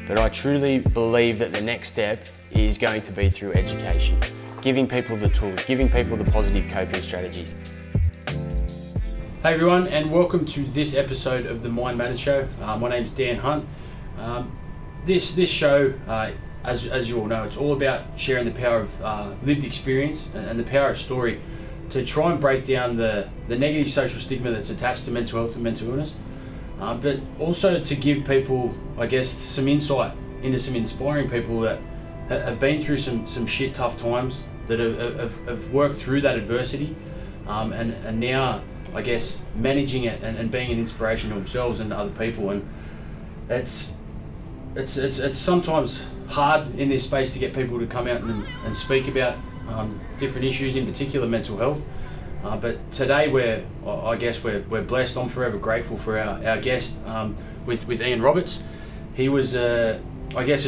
but I truly believe that the next step is going to be through education, giving people the tools, giving people the positive coping strategies. Hey everyone, and welcome to this episode of the Mind Matters Show. My name's Dan Hunt. This show, as you all know, it's all about sharing the power of lived experience and the power of story to try and break down the negative social stigma that's attached to mental health and mental illness, but also to give people, I guess, some insight into some inspiring people that have been through some shit tough times, that have worked through that adversity, and now, I guess, managing it and being an inspiration to themselves and to other people. And it's sometimes hard in this space to get people to come out and speak about different issues, in particular mental health. But today we're blessed. I'm forever grateful for our guest with Ian Roberts. He was a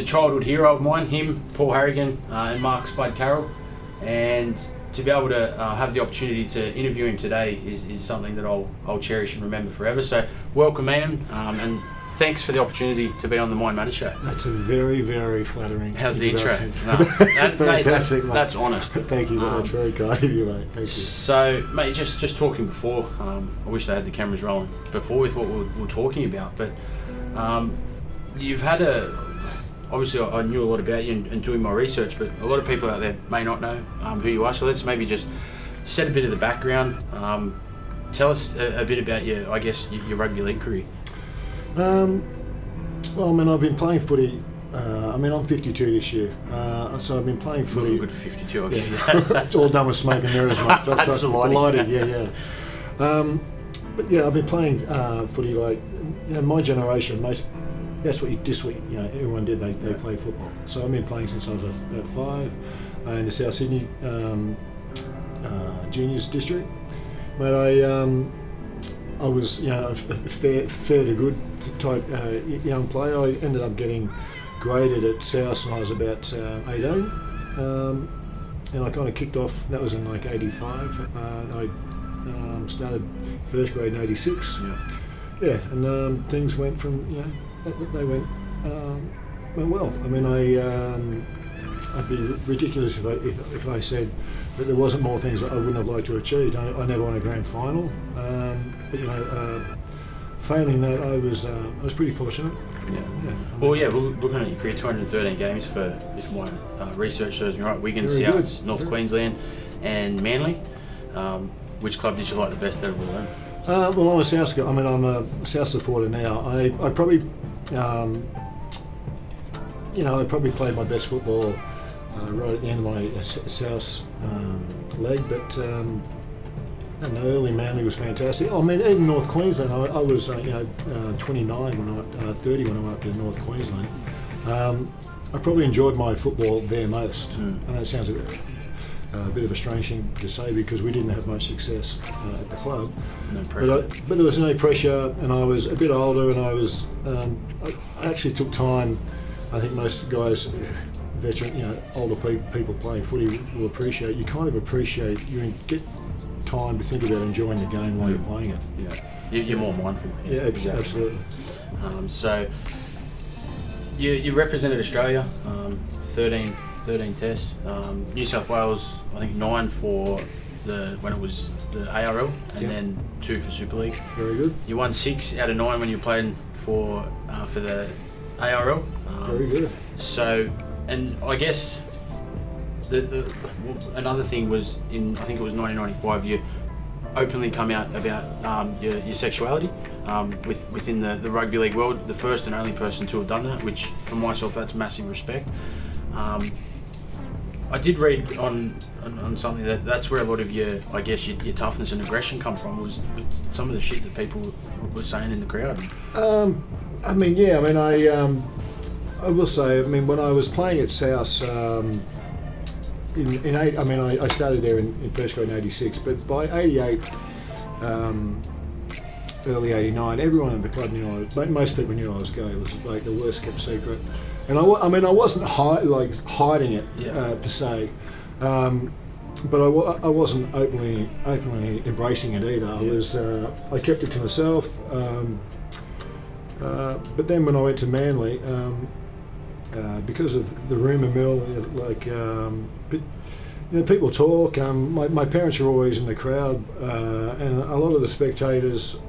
childhood hero of mine, him, Paul Harrigan, and Mark Spud Carroll. And to be able to have the opportunity to interview him today is something that I'll cherish and remember forever. So welcome, Ian, and thanks for the opportunity to be on the Mind Matters Show. That's a very, very flattering. How's the intro? No, Fantastic, mate. That's honest. Thank you very much. Very kind of you, mate. Thank you. So, mate, just talking before, I wish they had the cameras rolling before with what we're talking about, but you've had obviously I knew a lot about you and doing my research, but a lot of people out there may not know who you are, so let's maybe just set a bit of the background. Tell us a bit about your rugby league career. Well, I mean, I've been playing footy. I'm 52 this year, so I've been playing footy. Looking good for 52, I'll give you that. It's all done with smoke and mirrors, mate. That's the lighting. Yeah. But yeah, I've been playing footy like, my generation. That's what everyone did. They played football. So I've been playing since I was about 5 in the South Sydney juniors district. But I was a fair to good type young player. I ended up getting graded at South when I was about 18, and I kind of kicked off. That was in like 85. I started first grade in 86. Yeah, and things went from they went well. I mean, I'd be ridiculous if I said that there wasn't more things that I wouldn't have liked to achieve. I never won a grand final, but failing that, I was pretty fortunate. Well, looking at your career, 213 games for, if my research shows me right, Wigan, South, North Queensland, and Manly. Which club did you like the best out of all them? Well, I'm a South guy. I mean, I'm a South supporter now. I probably, I probably played my best football right at the end of my South leg, but early Manly was fantastic. I mean, even North Queensland. I was 29 30 when I went up to North Queensland. I probably enjoyed my football there most. I know it sounds a bit of a strange thing to say because we didn't have much success at the club. No pressure. But there was no pressure, and I was a bit older, and I was. I actually took time. I think most guys, veteran, older people playing footy will appreciate. You kind of appreciate. You get time to think about enjoying the game while you're playing it. Yeah, you're more mindful. Yeah, absolutely. So you represented Australia, 13 tests. New South Wales, I think 9 for when it was the ARL, and then 2 for Super League. Very good. You won 6 out of 9 when you were playing for the ARL. Very good. So, and I guess another thing was I think it was 1995. You openly come out about your sexuality within the rugby league world. The first and only person to have done that, which for myself, that's massive respect. I did read on something that's where a lot of your toughness and aggression come from, was with some of the shit that people were saying in the crowd. I will say, when I was playing at South, I started there in first grade in 86, but by 88, early 89, everyone in the club knew most people knew I was gay. It was like the worst kept secret. And I wasn't hiding it per se, but I wasn't openly embracing it either. I kept it to myself. But then when I went to Manly, because of the rumour mill, people talk. My parents are always in the crowd, and a lot of the spectators.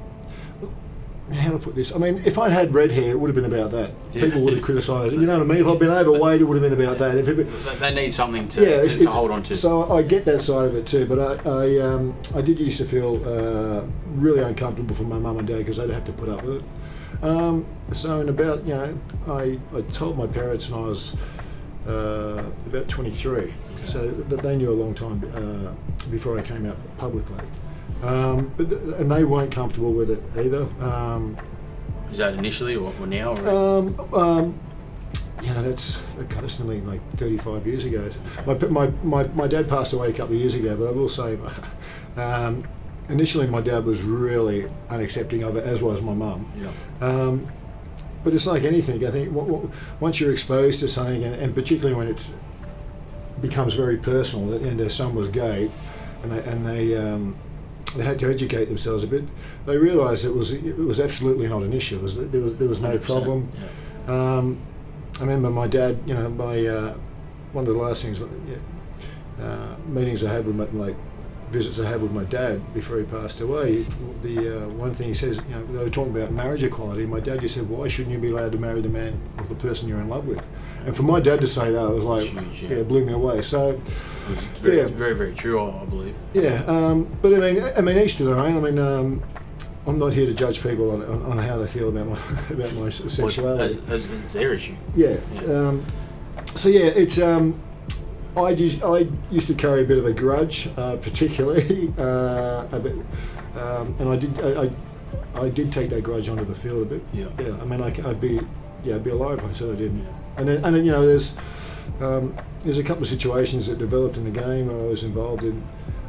How to put this? I mean, if I'd had red hair, it would have been about that. Yeah. People would have criticised it. You know what I mean? If I'd been overweight, it would have been about that. They need something to hold on to. So I get that side of it too, but I did used to feel really uncomfortable for my mum and dad because they'd have to put up with it. So in about, I told my parents when I was about 23, so that they knew a long time before I came out publicly. And they weren't comfortable with it either. Is that initially or now? Or? That's nearly like 35 years ago. My dad passed away a couple of years ago, but I will say, initially my dad was really unaccepting of it, as was my mum. Yeah. But it's like anything. I think once you're exposed to something, and particularly when it becomes very personal, and their son was gay, and they had to educate themselves a bit. They realised it was absolutely not an issue. There was no problem. Yeah. I remember my dad. One of the last things, meetings I had with visits I had with my dad before he passed away. The one thing he says, they were talking about marriage equality. My dad just said, "Why shouldn't you be allowed to marry the man or the person you're in love with?" And for my dad to say that, it was like, huge, it blew me away. So. It's very, very true, I believe. Yeah, but I mean, each to their own. I mean, I'm not here to judge people on how they feel about my sexuality. It's their issue. Yeah. It's. I used to carry a bit of a grudge, particularly, and I did take that grudge onto the field a bit. Yeah. Yeah. I mean, I'd be a liar if I said I didn't. And then there's a couple of situations that developed in the game I was involved in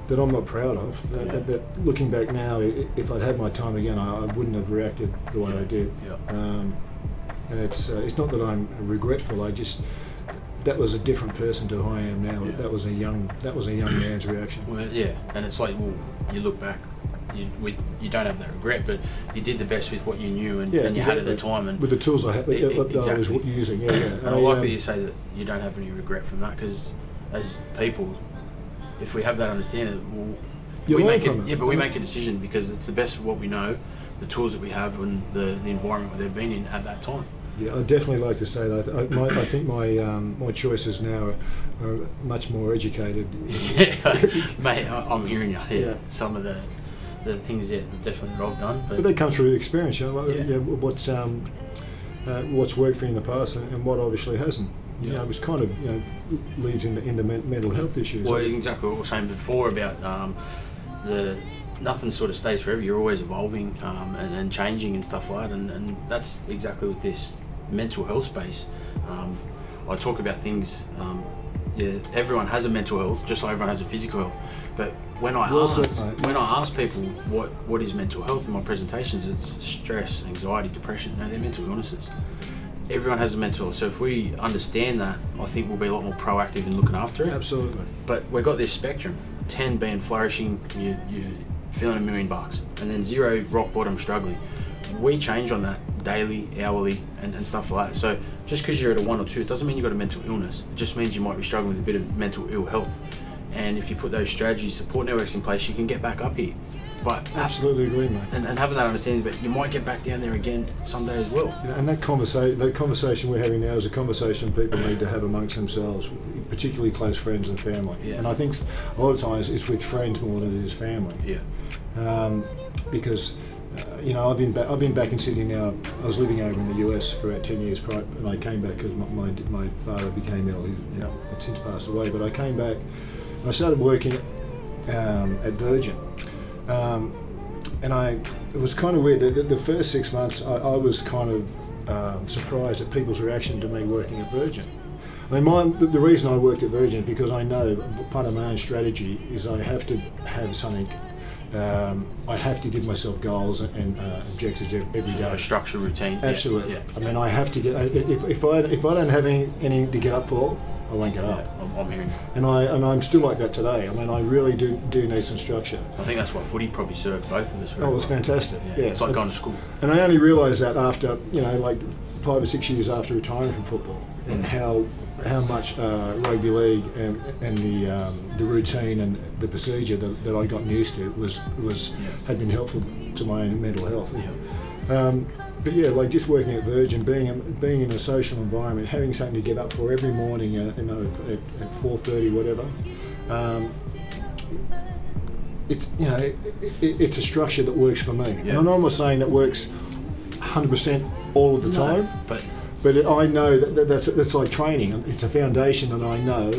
that I'm not proud of. That looking back now, if I'd had my time again, I wouldn't have reacted the way I did. Yeah. And it's not that I'm regretful. That was a different person to who I am now. Yeah. That was a young man's reaction. Well, yeah, and it's like, you look back, you don't have that regret, but you did the best with what you knew and you had at the time, and with the tools I had, that I was using. Yeah. And I like that you say that you don't have any regret from that, because as people, if we have that understanding, we make a decision because it's the best of what we know, the tools that we have, and the environment they've been in at that time. Yeah, I'd definitely like to say that. I think my choices now are much more educated. Yeah, mate, I'm hearing you. Yeah. Some of the things, definitely that I've done. But that comes through experience, what's worked for you in the past and what obviously hasn't. Which kind of leads into mental health issues. Well, exactly what we were saying before about nothing sort of stays forever. You're always evolving and changing and stuff like that, and that's exactly with this mental health space. I talk about things. Everyone has a mental health, just like everyone has a physical health. But when I ask people what is mental health in my presentations, it's stress, anxiety, depression. No, they're mental illnesses. Everyone has a mental health. So if we understand that, I think we'll be a lot more proactive in looking after it. Absolutely. But we've got this spectrum: 10 being flourishing, you're feeling $1 million, and then 0, rock bottom, struggling. We change on that daily, hourly, and stuff like that. So just because you're at a 1 or 2, it doesn't mean you've got a mental illness. It just means you might be struggling with a bit of mental ill health. And if you put those strategies, support networks in place, you can get back up here. But absolutely agree, mate. And having that understanding, but you might get back down there again someday as well. And that conversation we're having now is a conversation people need to have amongst themselves, particularly close friends and family. Yeah. And I think a lot of times it's with friends more than it is family. Yeah. Because I've been back in Sydney now. I was living over in the US for about 10 years prior, and I came back because my father became ill. He had since passed away. But I came back. I started working at Virgin. It was kind of weird. The first 6 months, I was kind of surprised at people's reaction to me working at Virgin. I mean, the reason I worked at Virgin is because I know part of my own strategy is I have to have something. I have to give myself goals and objectives every day. A structure, routine. Absolutely. Yeah. I mean, I have to get. If I don't have anything to get up for, I won't get up. I'm hearing you. And I'm still like that today. I mean, I really do need some structure. I think that's what footy probably served both of us. Oh, it was fantastic. Yeah. It's like going to school. And I only realised that after, 5 or 6 years after retiring from football, and how much rugby league and the routine and the procedure that I got used to had been helpful to my own mental health. But yeah, like just working at Virgin, being in a social environment, having something to get up for every morning, at 4:30, whatever. It's a structure that works for me. And I'm not saying that works 100% all of the time, but I know that's like training. It's a foundation that I know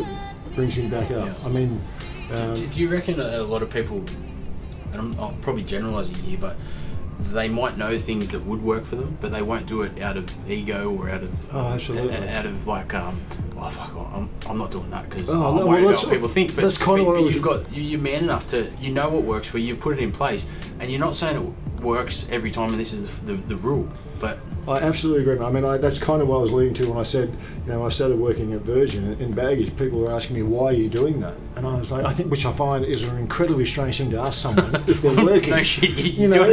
brings me back up. I mean, do you reckon a lot of people, and I'm probably generalising here, but they might know things that would work for them, but they won't do it out of ego or out of out of like I'm not doing that because I'm worried about what people think. But, that's kind of what you're man enough to know what works for you. You've put it in place, and you're not saying it works every time, and this is the rule. But I absolutely agree. I mean, that's kind of what I was leading to when I said, I started working at Virgin in baggage. People were asking me, why are you doing that? And I was like, I think, which I find is an incredibly strange thing to ask someone if they're working. No shit, not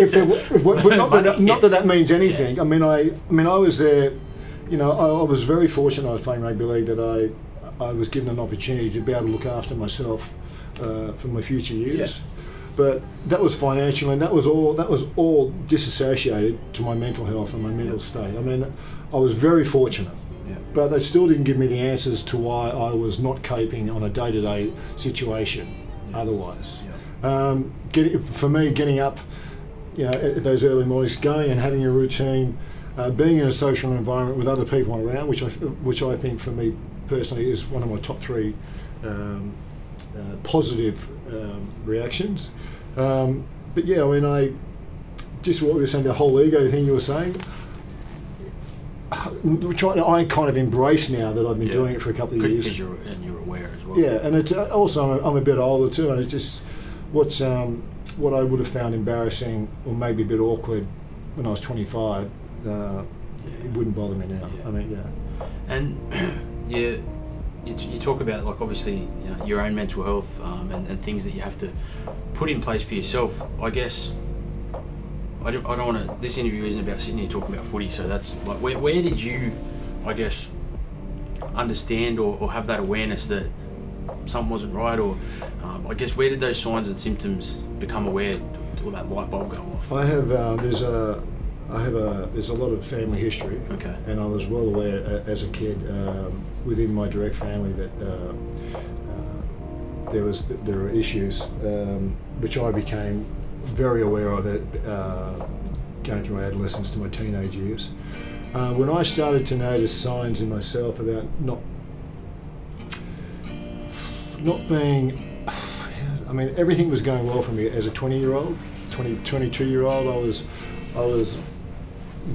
that means anything. Yeah. I mean, I was there. I was very fortunate. I was playing rugby league that I was given an opportunity to be able to look after myself for my future years. Yeah. But that was financial, and that was all disassociated to my mental health and my mental state. I mean, I was very fortunate, but they still didn't give me the answers to why I was not coping on a day-to-day situation otherwise. For me, getting up, at those early mornings, going and having a routine, being in a social environment with other people around, which I think for me personally is one of my top 3 positive reactions. But yeah, I mean, just what we were saying, the whole ego thing you were saying, I kind of embrace now that I've been doing it for a couple of years. Because you're aware as well. Yeah, and it's also I'm a bit older too, and it's just what I would have found embarrassing or maybe a bit awkward when I was 25, it wouldn't bother me now. I mean, and you talk about, like, obviously, your own mental health and things that you have to put in place for yourself. I guess I don't want to. This interview isn't about sitting here talking about footy. So that's like, where did you, I guess, understand or have that awareness that something wasn't right, or I guess where did those signs and symptoms become aware, or that light bulb go off? I have there's a lot of family history, and I was well aware as a kid within my direct family that there were issues which I became very aware of going through my adolescence to my teenage years. When I started to notice signs in myself about not being, I mean, everything was going well for me as a 22-year-old. I was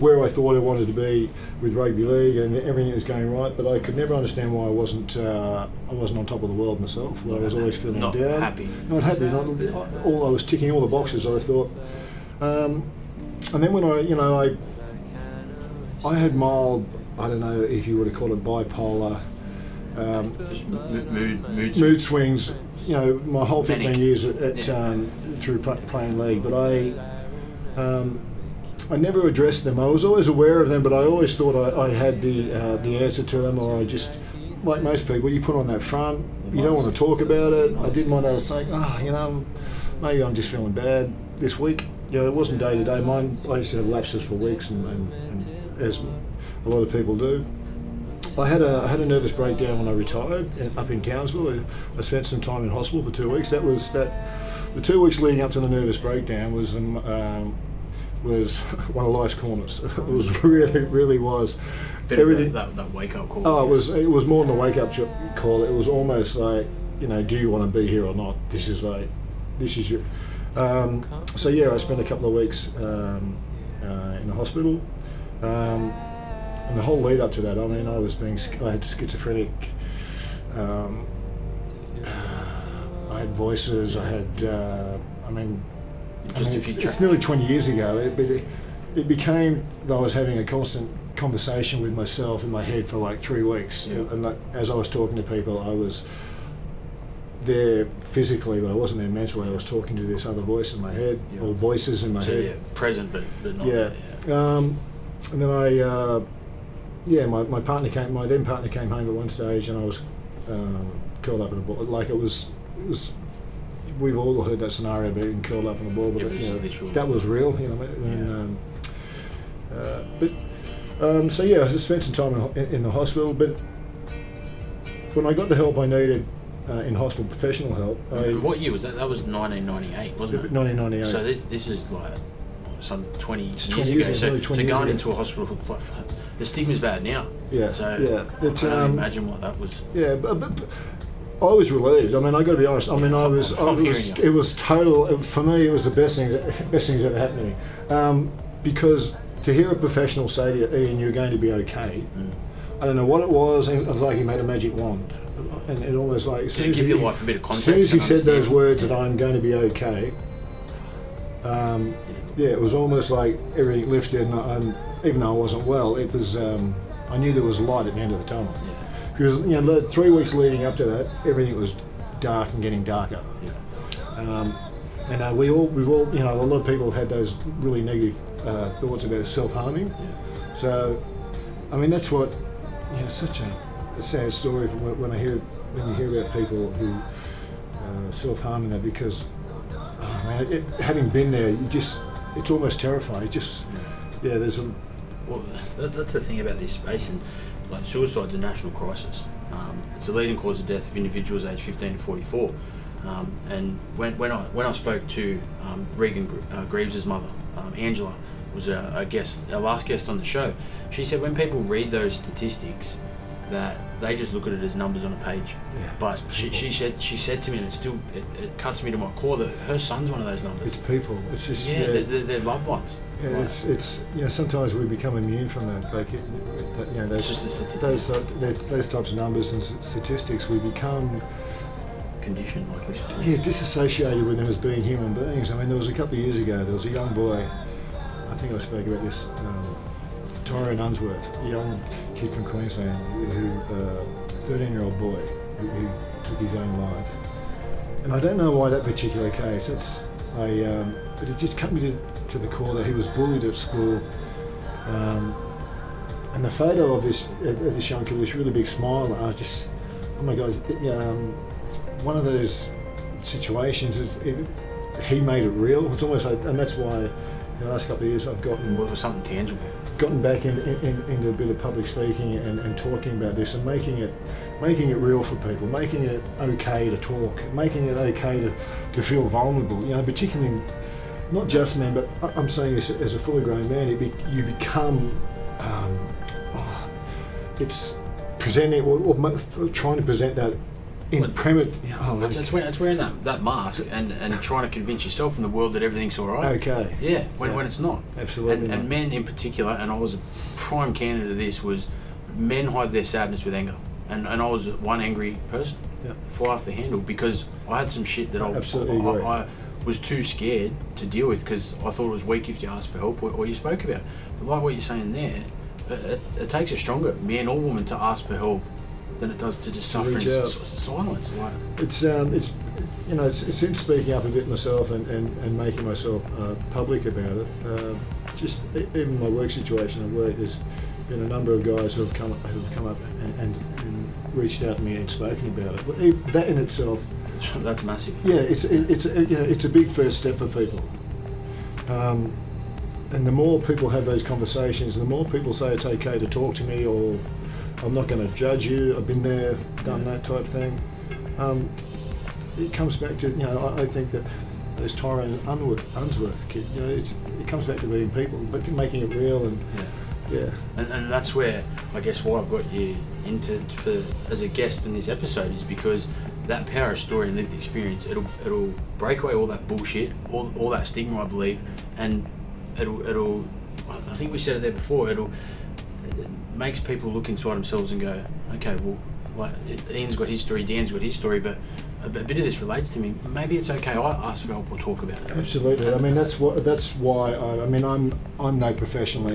where I thought I wanted to be with rugby league, and everything was going right, but I could never understand why I wasn't on top of the world myself. I was always feeling not down, happy. I was ticking all the boxes, I thought. And then when I had mild, I don't know if you would have called it bipolar, mood swings. My whole 15 years through playing league, but I never addressed them. I was always aware of them, but I always thought I had the answer to them, or I just, like most people, you put on that front, you don't want to talk about it. I didn't want to say, maybe I'm just feeling bad this week. It wasn't day to day. Mine, I used to have lapses for weeks, and as a lot of people do. I had a nervous breakdown when I retired up in Townsville. I spent some time in hospital for 2 weeks. The 2 weeks leading up to the nervous breakdown was one of life's corners. It was really was. Everything that wake up call. Oh, it was more than a wake up call. It was almost like, do you want to be here or not? This is your. So yeah, I spent a couple of weeks in the hospital. And the whole lead up to that, I mean, I had schizophrenic. I had voices. I had. It's nearly 20 years ago. It became that I was having a constant conversation with myself in my head for like 3 weeks, and as I was talking to people, I was there physically, but I wasn't there mentally. I was talking to this other voice in my head, or voices in my head. Present, but not. And then my then partner came home at one stage, and I was curled up in a ball. Like it was. We've all heard that scenario about being curled up in a ball, but that was real. So I spent some time in the hospital. But when I got the help I needed in hospital, professional help. What year was that? That was 1998, wasn't it? 1998. So this is like some 20 years ago. 20 years So ago. going into a hospital, the stigma's bad now. Yeah. So yeah. I can't imagine what that was. Yeah, but I was relieved. I mean, I got to be honest. I mean, it was total. For me, it was the best thing that ever happened to me. Because to hear a professional say to you, Ian, you're going to be okay. I don't know what it was. It was like he made a magic wand, and it almost like as soon as give your life a bit of context. As soon as he said those words that I'm going to be okay, it was almost like everything lifted. And even though I wasn't well, it was. I knew there was light at the end of the tunnel. Yeah. Because the 3 weeks leading up to that, everything was dark and getting darker. Yeah. And we've all, a lot of people have had those really negative thoughts about self-harming. Yeah. So, I mean, that's what, such a sad story when you hear about people who self-harming that, because, having been there, it's almost terrifying. There's a... Well, that's the thing about this space, and like suicide's a national crisis. It's the leading cause of death of individuals aged 15 to 44. And when I spoke to Regan Greaves' mother, Angela was a last guest on the show. She said when people read those statistics, that they just look at it as numbers on a page. Yeah. But she said to me, and it cuts me to my core, that her son's one of those numbers. It's people. It's just they're loved ones. Yeah, like, it's sometimes we become immune from that. Like those types of numbers and statistics, we become conditioned, like we should. Yeah, disassociated with them as being human beings. I mean, there was a couple of years ago, there was a young boy. I think I spoke about this. Tyrone Unsworth, a young kid from Queensland, 13-year-old boy who took his own life. And I don't know why that particular case. But it just cut me to the core that he was bullied at school. And the photo of this young kid with this really big smile, I just, oh my God, one of those situations is he made it real. It's almost like, and that's why in the last couple of years I've gotten... Well, it was something tangible. Gotten back into a bit of public speaking and talking about this and making it real for people, making it okay to talk, making it okay to feel vulnerable. Particularly not just men, but I'm saying this as a fully grown man. You become it's presenting or trying to present that in premise. It's wearing that mask and trying to convince yourself in the world that everything's all right. Okay. Yeah, when it's not. Absolutely. And men in particular, and I was a prime candidate of this, was men hide their sadness with anger. And I was one angry person. Yeah. Fly off the handle, because I had some shit that I was too scared to deal with, because I thought it was weak if you asked for help or you spoke about it. But like what you're saying there, it takes a stronger man or woman to ask for help than it does to just suffer in silence. Like it's in speaking up a bit myself and making myself public about it. Just even my work situation at work, there's been a number of guys who have come up and reached out to me and spoken about it. But that in itself, that's massive. Yeah, it's a big first step for people. And the more people have those conversations, the more people say it's okay to talk to me, or I'm not going to judge you, I've been there, done that type thing. It comes back to, I think that this Tyrone Unsworth kid, it comes back to being people, but making it real and And that's where, I guess, why I've got you as a guest in this episode, is because that power of story and lived experience, it'll break away all that bullshit, all that stigma, I believe, and it'll I think we said it there before, it makes people look inside themselves and go, okay, well, like Ian's got his story, Dan's got his story, but a bit of this relates to me. Maybe it's okay, I ask for help or talk about it. Absolutely. I mean, that's why I'm no professional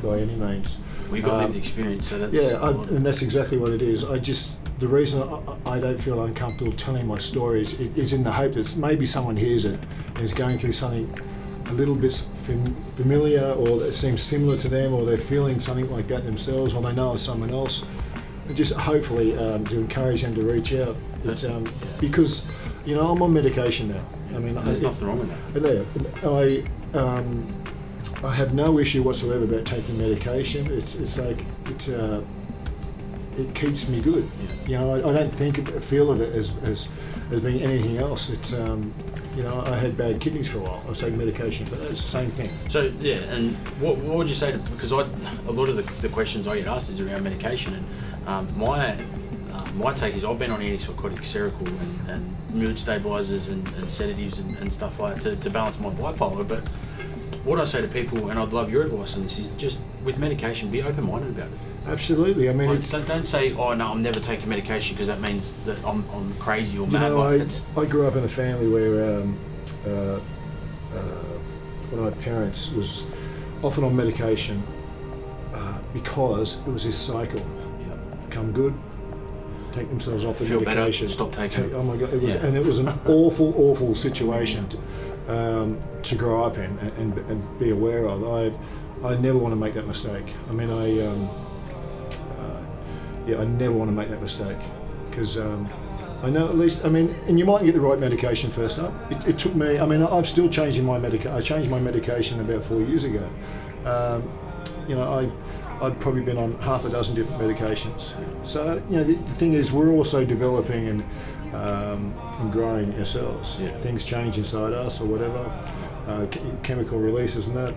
by any means. We've got lived experience, so that's... and that's exactly what it is. The reason I don't feel uncomfortable telling my stories is in the hope that maybe someone hears it and is going through something a little bit familiar, or it seems similar to them, or they're feeling something like that themselves, or they know of someone else, and just hopefully to encourage them to reach out. It's, because, you know, I'm on medication now. I mean, There's nothing wrong with that. I have no issue whatsoever about taking medication. It's like it keeps me good. You know, I don't feel of it as being anything else. It's you know, I had bad kidneys for a while. I was taking medication for that. It's the same thing. So yeah, and what would you say to, because a lot of the questions I get asked is around medication, and my take is I've been on antipsychotics, Seroquel, and mood stabilisers and sedatives and stuff like that to balance my bipolar. But what I say to people, and I'd love your advice on this, is just with medication, be open-minded about it. Absolutely. I mean, like, don't say, "Oh no, I'm never taking medication," because that means that I'm crazy or mad. You know, I grew up in a family where one of my parents was often on medication because it was this cycle. Come good, take themselves off the Feel medication, better, stop taking it. Oh my God! It was, and it was an awful situation to grow up in and be aware of. I never want to make that mistake. I mean, I never want to make that mistake, because I know at least, I mean, and you might get the right medication first up. It took me, I mean, I'm still changing my medication. I changed my medication about 4 years ago. You know, I'd probably been on half a dozen different medications. So, you know, the thing is, we're also developing and growing ourselves. Things change inside us or whatever, chemical releases and that.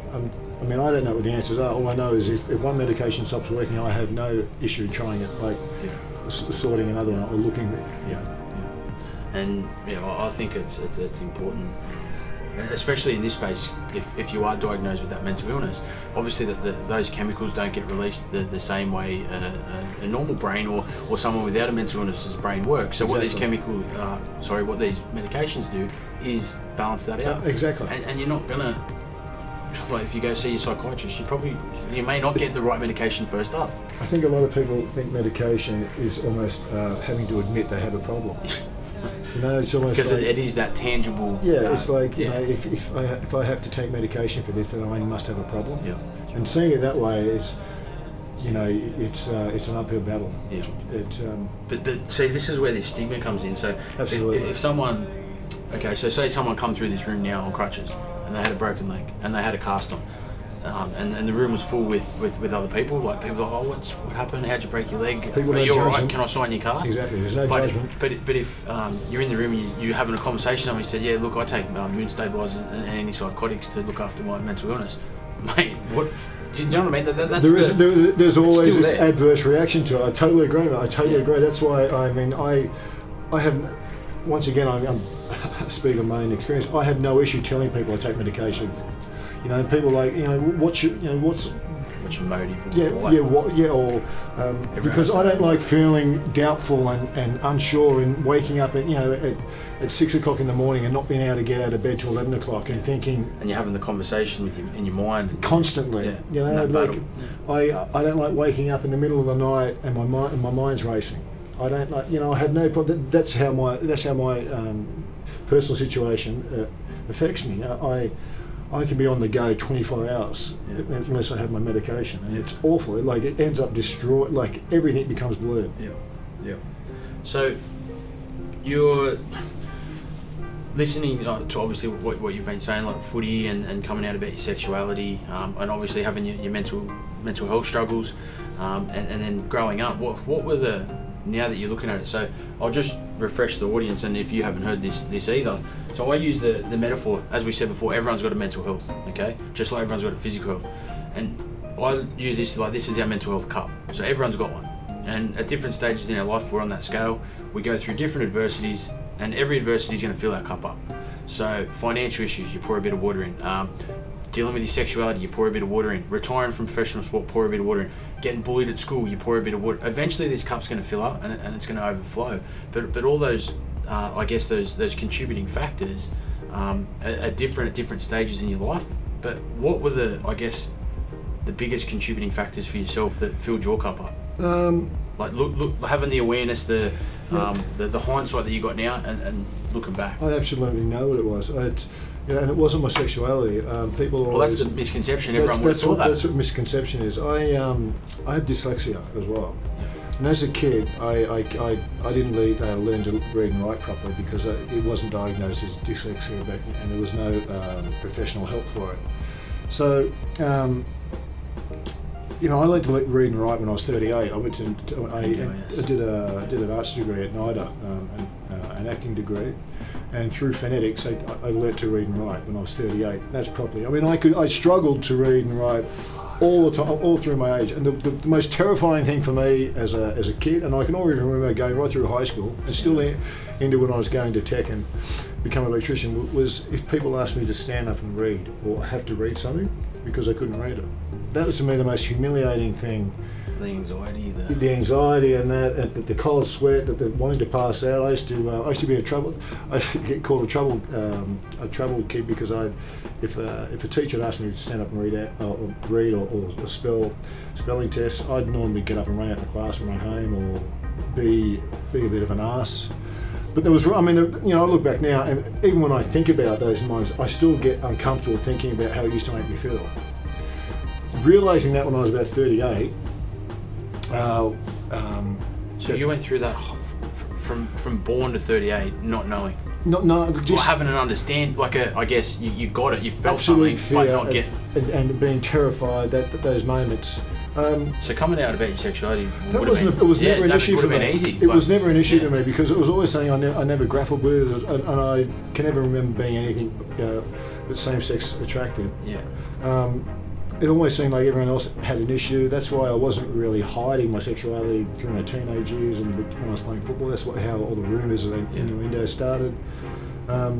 I mean, I don't know what the answers are. All I know is if one medication stops working, I have no issue trying it, like sorting another one or looking. And I think it's important, especially in this space. If you are diagnosed with that mental illness, obviously those chemicals don't get released the same way a normal brain or someone without a mental illness's brain works. So exactly. What these medications do is balance that out. Exactly. And you're not gonna. Like, if you go see your psychiatrist, you may not get the right medication first up. I think a lot of people think medication is almost having to admit they have a problem. You know, it's almost because like, it is that tangible. It's like, you know, if I have to take medication for this, then I must have a problem. And seeing it that way, it's, you know, it's an uphill battle. It's But see, this is where the stigma comes in. So absolutely. If someone, so say someone come through this room now on crutches, and they had a broken leg, and they had a cast on, and the room was full with other people. Like, people are like, "Oh, what happened? How'd you break your leg? People Are you all right? them. Can I sign your cast?" Exactly. There's no judgment. But if you're in the room and you're having a conversation, somebody said, "Yeah, look, I take mood stabilisers and antipsychotics to look after my mental illness," mate. What? Do you know what I mean? There's always this there. adverse reaction to it. I totally agree. I totally agree. That's why, I mean, I have, once again, I'm speaking of my own experience. I have no issue telling people I take medication. You know, people like, you know, what's your motive? Because I don't like feeling doubtful and unsure and waking up at, you know, at 6 o'clock in the morning and not being able to get out of bed till 11 o'clock and thinking. And you're having the conversation with you in your mind constantly. Yeah, you know, like I don't like waking up in the middle of the night and my mind's racing. I don't like, you know, I have no problem. That's how my personal situation affects me. I can be on the go 24 hours unless I have my medication, and it's awful. It ends up destroyed. Like, everything becomes blurred. Yeah. So you're listening to obviously what you've been saying, like footy and coming out about your sexuality, and obviously having your mental health struggles, and then growing up. What were the, now that you're looking at it? So I'll just refresh the audience, and if you haven't heard this either. So I use the metaphor, as we said before, everyone's got a mental health, okay? Just like everyone's got a physical health. And I use this like, this is our mental health cup. So everyone's got one. And at different stages in our life, we're on that scale. We go through different adversities, and every adversity is going to fill that cup up. So financial issues, you pour a bit of water in. Dealing with your sexuality, you pour a bit of water in. Retiring from professional sport, pour a bit of water in. Getting bullied at school, you pour a bit of water. Eventually this cup's going to fill up and it's going to overflow. But all those, I guess those contributing factors are different at different stages in your life. But what were the biggest contributing factors for yourself that filled your cup up? Like look, having the awareness, the hindsight that you got now, and looking back. I absolutely know what it was. You know, and it wasn't my sexuality. People Well, that's the misconception. Everyone would have thought that. That's what misconception is. I have dyslexia as well. And as a kid, I didn't learn to read and write properly because it wasn't diagnosed as dyslexia, and there was no professional help for it. So, you know, I learned to read and write when I was 38. I went I did an arts degree at NIDA, an acting degree, and through phonetics, I learnt to read and write when I was 38. That's properly. I mean, I struggled to read and write all the time, all through my age. And the most terrifying thing for me as a kid, and I can already remember going right through high school and still into when I was going to tech and become an electrician, was if people asked me to stand up and read or have to read something because I couldn't read it. That was to me the most humiliating thing. The anxiety, the anxiety, and the cold sweat, the wanting to pass out. I used to be I used to get called a troubled kid because if a teacher had asked me to stand up and read or spelling tests, I'd normally get up and run out of the class and run home or be a bit of an arse. But there was, I mean, you know, I look back now, and even when I think about those moments, I still get uncomfortable thinking about how it used to make me feel. Realising that when I was about 38. So you went through that from born to 38, not knowing, just or having an understand, I guess you got it, you felt absolute something, fear but not get, and being terrified that those moments. So coming out about your sexuality It was never an issue for me. Easy, it was never an issue to me because it was always something I never grappled with, and I can never remember being anything but same-sex attracted. Yeah. It always seemed like everyone else had an issue. That's why I wasn't really hiding my sexuality through my teenage years and when I was playing football. That's how all the rumours and innuendo started. I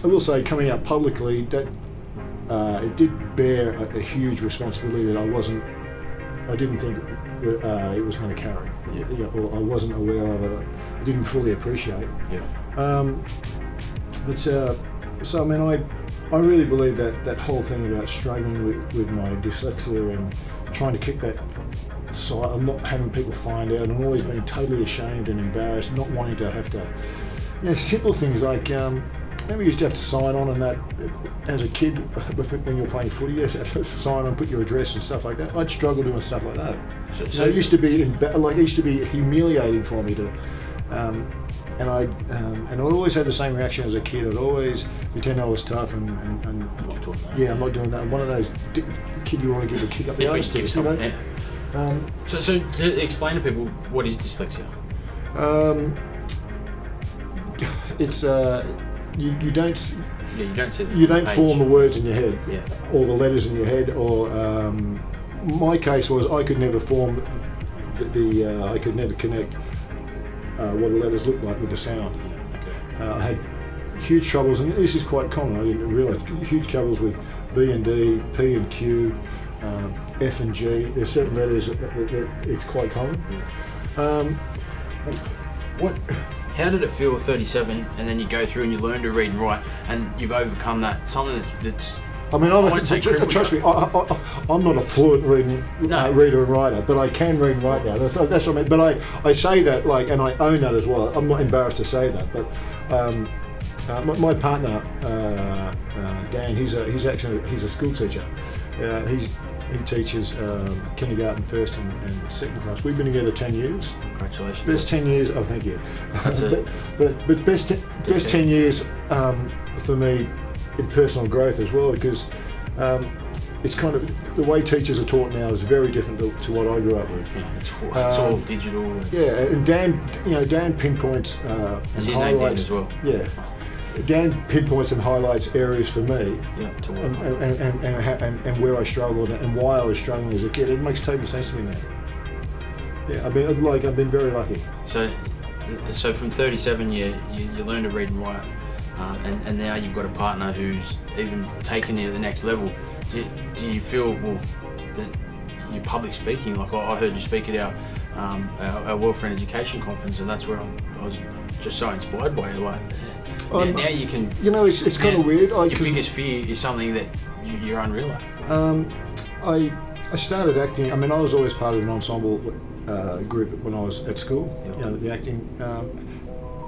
will say, coming out publicly, that it did bear a huge responsibility that I didn't think it was going to carry, or I wasn't aware of it. I didn't fully appreciate. Yeah. So I mean, I really believe that whole thing about struggling with my dyslexia and trying to keep that side, I'm not having people find out, and always being totally ashamed and embarrassed, not wanting to have to, simple things like, maybe you used to have to sign on and that, as a kid, when you were playing footy, you have to sign on, put your address and stuff like that. I'd struggle doing stuff like that. So it used to be humiliating for me to, and I'd always have the same reaction as a kid. I'd always pretend I was tough and I'm not doing that. I'm one of those kid you want to give a kick up the arse to, you know? So to explain to people, what is dyslexia? It's you don't. Yeah, you don't see you don't form the words in your head, yeah, or the letters in your head, or my case was I could never form I could never connect what the letters looked like with the sound. I had huge troubles, and this is quite common, I didn't realise, huge troubles with B and D, P and Q, F and G. There's certain letters that it's quite common. How did it feel at 37 and then you go through and you learn to read and write and you've overcome that, something that's... I mean, trust me, I'm not a fluent reader and writer, but I can read and write now. That's what I mean. But I say that, and I own that as well. I'm not embarrassed to say that. But my partner, Dan, he's a school teacher. He teaches kindergarten, first and second class. We've been together 10 years. Congratulations. Best 10 years. Oh, thank you. But best 10 years for me in personal growth as well, because it's kind of the way teachers are taught now is very different to what I grew up with. Yeah, it's all digital. And Dan pinpoints and his highlights. name Dan as well. Yeah. Dan pinpoints and highlights areas for me, to work and where I struggled and why I was struggling as a kid. It makes total sense to me now. Yeah, I've been very lucky. So from 37, you learn to read and write, and now you've got a partner who's even taken you to the next level. Do you feel that your public speaking? Like I heard you speak at our Welfare and Education conference, and that's where I was just so inspired by you. Now you can. It's kind of weird. Your biggest fear is something that you're unreal at. I started acting. I mean, I was always part of an ensemble group when I was at school. Yep. The acting.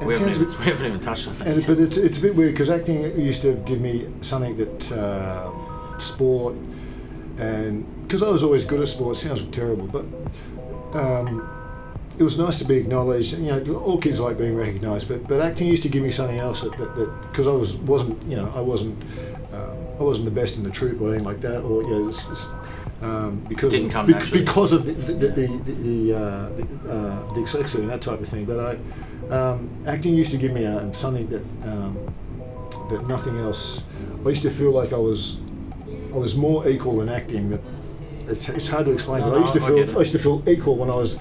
We haven't even touched on that. But it's a bit weird because acting used to give me something that sport, and because I was always good at sport. It sounds terrible, but it was nice to be acknowledged. You know, all kids like being recognised, but acting used to give me something else that because I wasn't the best in the troupe or anything like that, or you know. Because didn't come naturally. Because of the dyslexia and that type of thing. But acting used to give me something that nothing else. I used to feel like I was more equal than acting. That it's hard to explain. But I used to feel equal when I was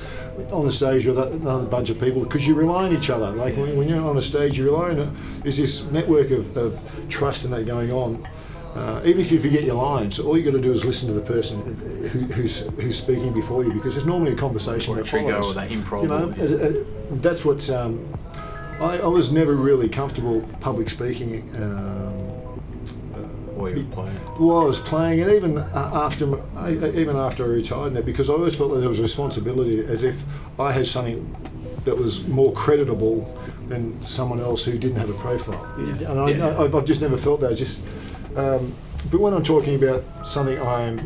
on the stage with another bunch of people because you rely on each other. Like when you're on a stage, you rely on there's this network of trust and that going on. Even if you forget your lines, all you got to do is listen to the person who's speaking before you, because there's normally a conversation that follows. Or that improv. You know, that's what's. I was never really comfortable public speaking. While you were playing. Well, I was playing, and even after I retired, there, because I always felt that there was a responsibility, as if I had something that was more creditable than someone else who didn't have a profile. And I've just never felt that. But when I'm talking about something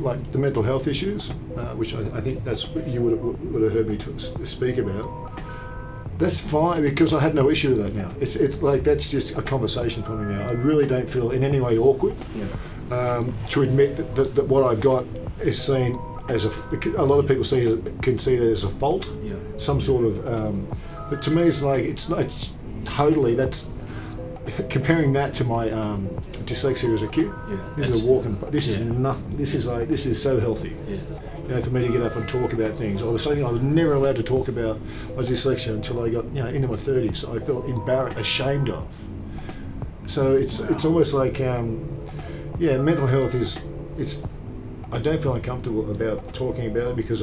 like the mental health issues, which I think that's what you would have heard me speak about, that's fine because I have no issue with that now. It's like that's just a conversation for me now. I really don't feel in any way awkward to admit that what I've got is seen as a lot of people can see it as a fault, some sort of. But to me, it's like it's totally that's. Comparing that to my dyslexia as a kid, this is a walking. This is nothing. This is so healthy. Yeah. You know, for me to get up and talk about things. I was never allowed to talk about my dyslexia until I got into my 30s. I felt embarrassed, ashamed of. So it's almost like mental health is I don't feel uncomfortable about talking about it because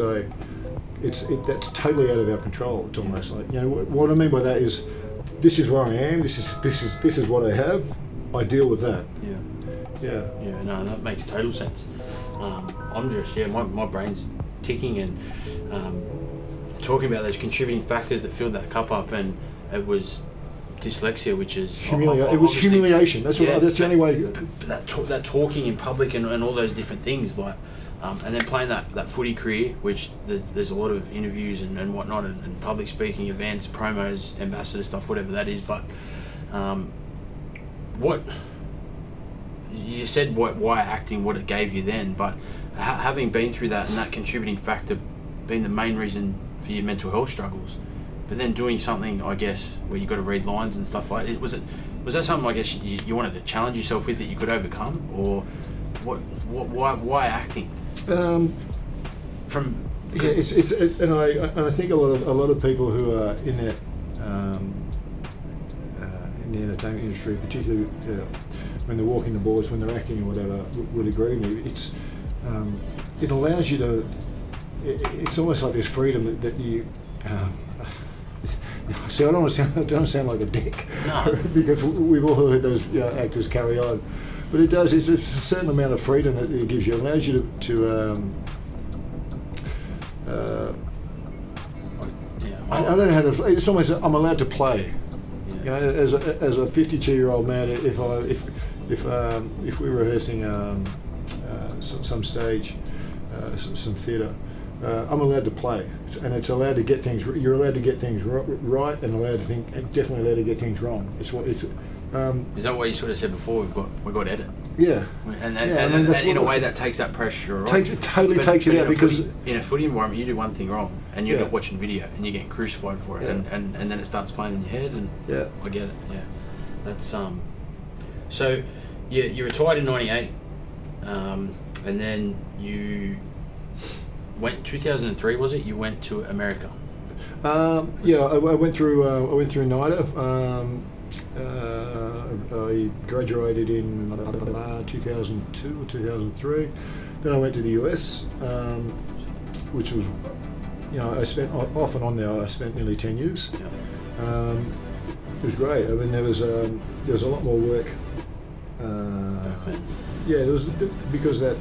that's totally out of our control. It's almost like what I mean by that is. This is where I am. This is what I have. I deal with that. Yeah. No, that makes total sense. I'm just my brain's ticking and talking about those contributing factors that filled that cup up, and it was dyslexia, which is it was humiliation. That's that's the only way. That talking in public and all those different things like. And then playing that footy career, which there's a lot of interviews and whatnot, and public speaking events, promos, ambassador stuff, whatever that is. But what you said, why acting, what it gave you then, but having been through that and that contributing factor being the main reason for your mental health struggles, but then doing something, I guess, where you got to read lines and stuff like that, was that something I guess you wanted to challenge yourself with that you could overcome, or why acting? And I think a lot of people who are in that in the entertainment industry, particularly when they're walking the boards, when they're acting or whatever, would agree with me. It allows you to. It's almost like this freedom that you. See, I don't sound like a dick, no. Because we've all heard those actors carry on. But it does. It's a certain amount of freedom that it gives you. It allows you I don't know how to. It's almost I'm allowed to play. Yeah. As a 52-year-old man, if we're rehearsing some stage, some theatre, I'm allowed to play, and it's allowed to get things. You're allowed to get things right, and definitely allowed to get things wrong. It's. Is that what you sort of said before? We've got edit. Yeah. And in a way that takes that pressure off. It takes it out because in a footy environment you do one thing wrong and you're not watching video and you're getting crucified for it and then it starts playing in your head and I get it. Yeah. That's So you retired in '98, and then you went 2003. Was it? You went to America. I went through NIDA. I graduated in 2002 or 2003. Then I went to the US, which was, I spent off and on there. I spent nearly 10 years. Yeah. It was great. I mean, there was a lot more work. There was, because that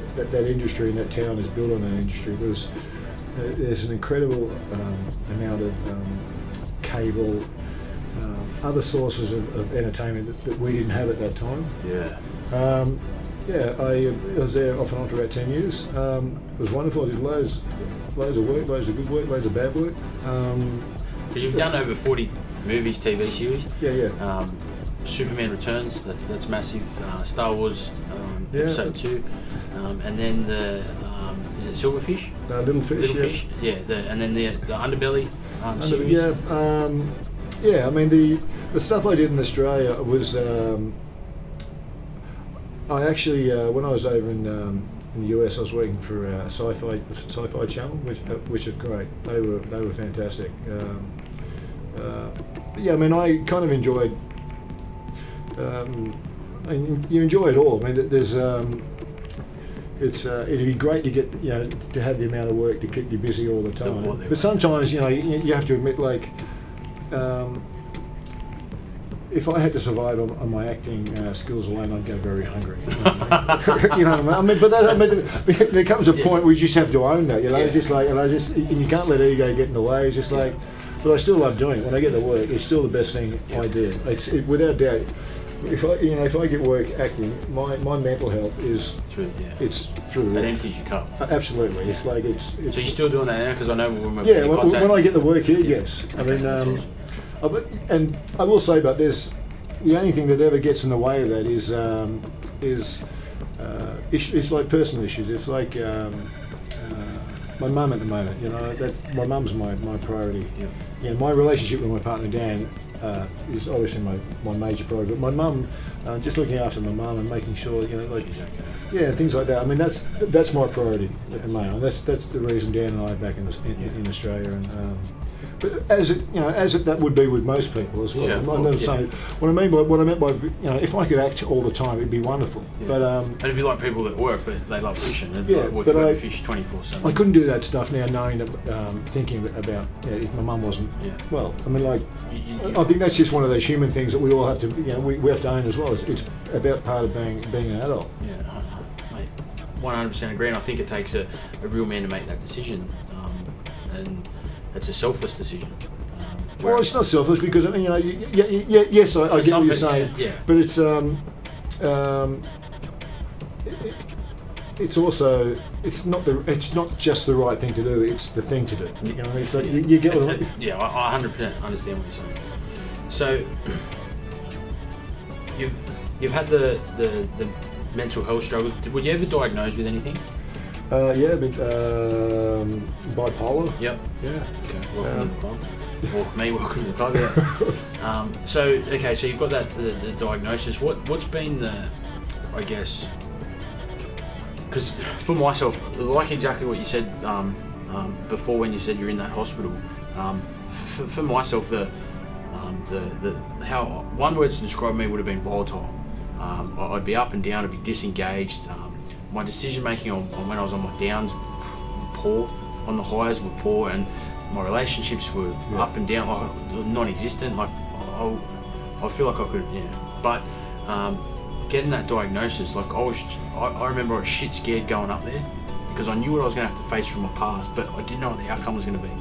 industry and that town is built on that industry. There's an incredible amount of cable. other sources of entertainment that we didn't have at that time. I was there off and on for about 10 years. It was wonderful. I did loads of work, loads of good work, loads of bad work. Because you've done over 40 movies, TV series. Superman Returns, that's massive. Star Wars Episode 2. And then is it Silverfish? Little Fish. And then the Underbelly series. I mean the stuff I did in Australia was I actually when I was over in the US, I was working for Sci-Fi Channel, which is great. They were fantastic. I mean, I kind of enjoyed. You enjoy it all. I mean, there's. It'd be great to get to have the amount of work to keep you busy all the time. But sometimes you have to admit if I had to survive on my acting skills alone, I'd go very hungry. You know what I mean? But there comes a point where you just have to own that. It's just and you can't let ego get in the way. It's just but I still love doing it. When I get to work, it's still the best thing I do. It's without doubt. If I get work acting, my mental health is it's through the roof. That empties your cup. Absolutely, it's So you're still doing that now? Because I know when I get the work here, yes. I mean, and I will say, but there's the only thing that ever gets in the way of that is it's like personal issues. It's like my mum at the moment. My mum's my priority. My relationship with my partner Dan is obviously my major priority. But my mum, just looking after my mum and making sure things like that. I mean, that's my priority at the moment. That's the reason Dan and I are back in Australia. And but as that would be with most people as well. What I meant by if I could act all the time, it'd be wonderful. But and it'd be like people that work, but they love fishing. But I fish 24/7. I couldn't do that stuff now, knowing that, thinking about if my mum wasn't. Well, I mean, I think that's just one of those human things that we all have to, we have to own as well. It's about part of being an adult. Yeah, mate, 100% agree. And I think it takes a real man to make that decision, and it's a selfless decision. Well, it's not selfish because yes, I get what you're saying, but it's also it's not just the right thing to do. It's the thing to do. You know what I mean? So you get what I mean? Yeah, I 100% understand what you're saying. So you've had the mental health struggles. Were you ever diagnosed with anything? But bipolar. Yep. Yeah. Okay. Welcome to the club. Welcome to the club. Yeah. So you've got the diagnosis. What's been I guess, because for myself, like exactly what you said before when you said you're in that hospital. For myself, the how one word to describe me would have been volatile. I'd be up and down. I'd be disengaged. My decision making on when I was on my downs were poor, on the highs were poor, and my relationships were up and down, non-existent. I feel like I could, But getting that diagnosis, I remember I was shit scared going up there because I knew what I was going to have to face from my past, but I didn't know what the outcome was going to be.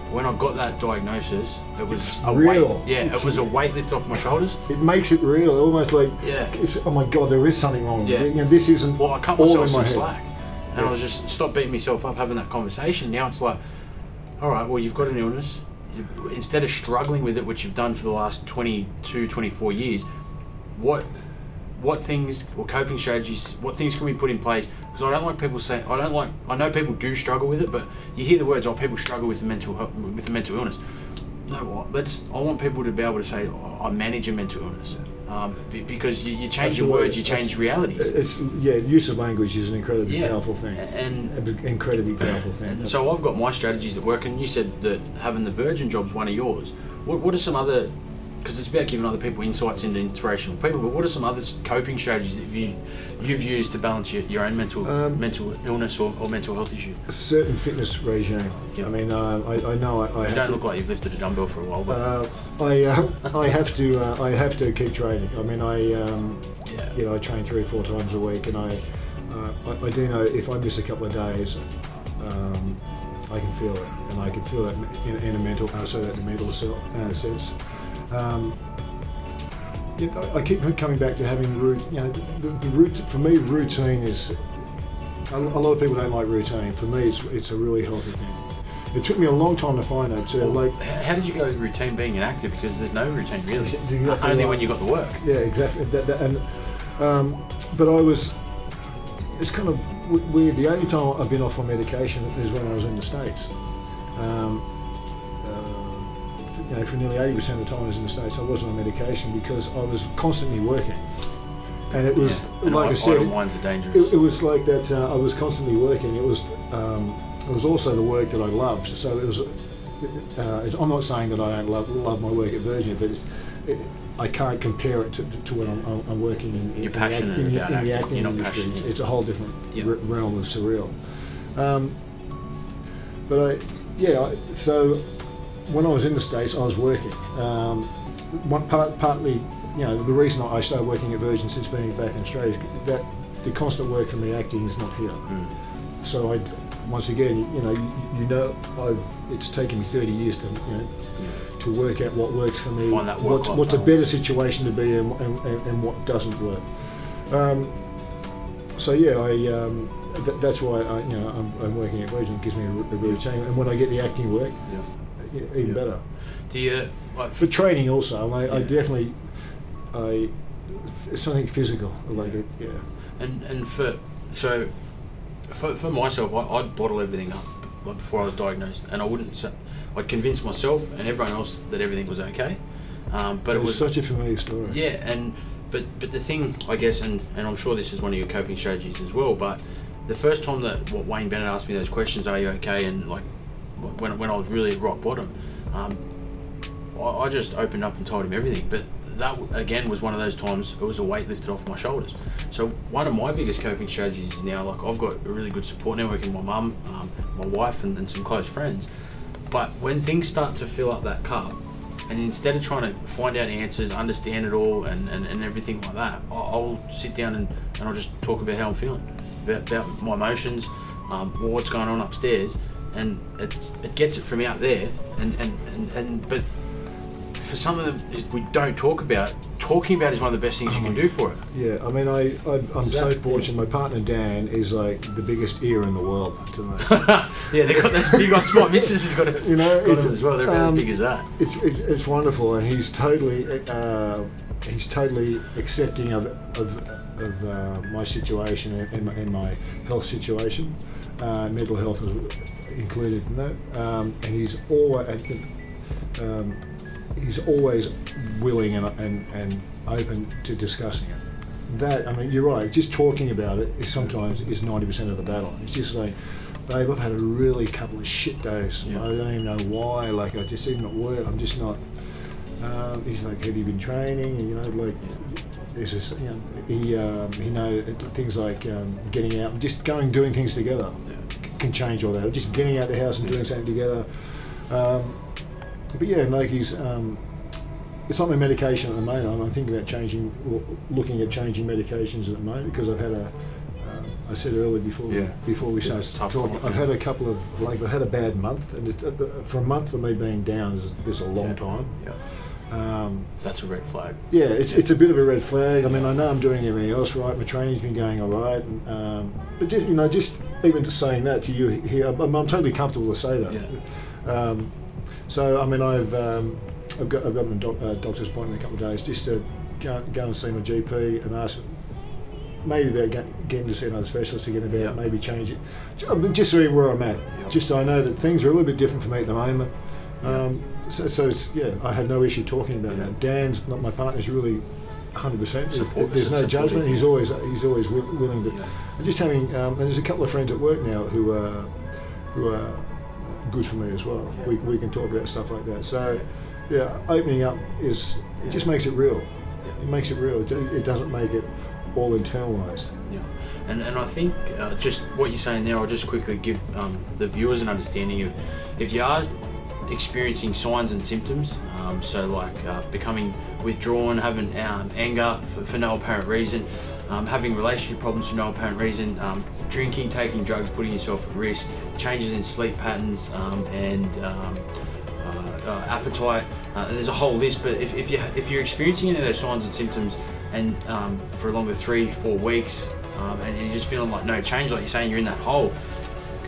When I got that diagnosis, it was real. It was a weight lift off my shoulders. It makes it real, almost like, oh my God, there is something wrong. This isn't. Well, I cut myself some slack, and I was just stop beating myself up having that conversation. Now it's like, all right, well, you've got an illness. Instead of struggling with it, which you've done for the last 22, 24 years, what things or coping strategies, what things can we put in place? Because I don't like people saying, I know people do struggle with it, but you hear the words, people struggle with the mental illness. No, I want people to be able to say, I manage a mental illness. Because you change your words, you change realities. Use of language is an incredibly powerful thing. Incredibly powerful thing. And so I've got my strategies that work, and you said that having the Virgin job's one of yours. What are some other, because it's about giving other people insights into inspirational people, but what are some other coping strategies that you've used to balance your own mental illness or mental health issue? A certain fitness regime. Yep. I mean, I know I you don't look like you've lifted a dumbbell for a while, but I have to keep training. I mean, I train 3 or 4 times a week, and I do know if I miss a couple of days, I can feel it, and I can feel that in a mental, so that in a mental sense. I keep coming back to having the for me, routine is. A lot of people don't like routine. For me, it's a really healthy thing. It took me a long time to find that too. Well, how did you go with routine being an actor? Because there's no routine really. Exactly Only right. when you got the work. Yeah, exactly. But I was. It's kind of weird. The only time I've been off on medication is when I was in the States. For nearly 80% of the time I was in the States, I wasn't on medication because I was constantly working. And it was, and like I said, idle minds are dangerous. it was like that. I was constantly working. It was also the work that I loved. So it was. I'm not saying that I don't love my work at Virgin, but I can't compare it to when I'm working in You're passionate about the acting. acting You're not industry. passionate. It's a whole different Yep. realm of surreal. So when I was in the States, I was working. Partly, the reason I started working at Virgin since being back in Australia is that the constant work for me acting is not here. So once again, it's taken me 30 years to work out what works for me, Find that work-life what's a balance. better situation to be in, and what doesn't work. That's why I'm working at Virgin. It gives me a routine, and when I get the acting work, even better. Do you For training also, I definitely, it's something physical, like it, yeah. And for myself, I'd bottle everything up before I was diagnosed, and I'd convince myself and everyone else that everything was okay. But it was such a familiar story. Yeah, but the thing, I guess, and I'm sure this is one of your coping strategies as well, but the first time that Wayne Bennett asked me those questions, are you okay, and like when I was really at rock bottom, I just opened up and told him everything. But that again was one of those times it was a weight lifted off my shoulders. So one of my biggest coping strategies is now, like, I've got a really good support network in my mum, my wife, and some close friends. But when things start to fill up that cup, and instead of trying to find out answers, understand it all, and everything like that, I'll sit down and I'll just talk about how I'm feeling, about my emotions, what's going on upstairs, and it gets it from out there. But for some of them, we don't talk about. Talking about is one of the best things you can do for it. Yeah, I mean, I'm so fortunate. My partner Dan is like the biggest ear in the world to me. Yeah, they've got those big ones. My missus has got it. Got them as well. They're about as big as that. It's wonderful, and he's totally accepting of my situation and my health situation, mental health is included in that, and he's always willing and open to discussing it. That, I mean, you're right, just talking about it is 90% of the battle. It's just like, babe, I've had a really couple of shit days. Yeah. I don't even know why, like, I just even at work, I'm just not, he's like, have you been training? And, there's this, he things like getting out, just doing things together can change all that. Just getting out the house and doing something together. But yeah, like it's not my medication at the moment. I'm thinking about looking at changing medications at the moment because I've had I said earlier before we started talking, I've had a couple of, I've had a bad month, and for a month of me being down is a long time. Yeah. That's a red flag. Yeah, it's a bit of a red flag. I mean, I know I'm doing everything else right. My training's been going all right, but just even just saying that to you here, I'm totally comfortable to say that. Yeah. So I mean, I've got a doctor's appointment in a couple of days just to go and see my GP and ask maybe about getting to see another specialist again about maybe change it. Just seeing where I'm at. Yep. Just so I know that things are a little bit different for me at the moment. So it's I have no issue talking about that. Dan's not my partner's really 100%. There's no judgment. He's always willing to. And just having and there's a couple of friends at work now who are good for me as well. Yeah. We can talk about stuff like that. So opening up it just makes it real. Yeah. It makes it real. It doesn't make it all internalised. Yeah, and I think just what you're saying there, I'll just quickly give the viewers an understanding of if you are experiencing signs and symptoms, so like becoming withdrawn, having anger for no apparent reason, having relationship problems for no apparent reason, drinking, taking drugs, putting yourself at risk, changes in sleep patterns, and appetite. There's a whole list, but if you're experiencing any of those signs and symptoms, and for a longer 3-4 weeks, and you're just feeling like no change, like you're saying, you're in that hole,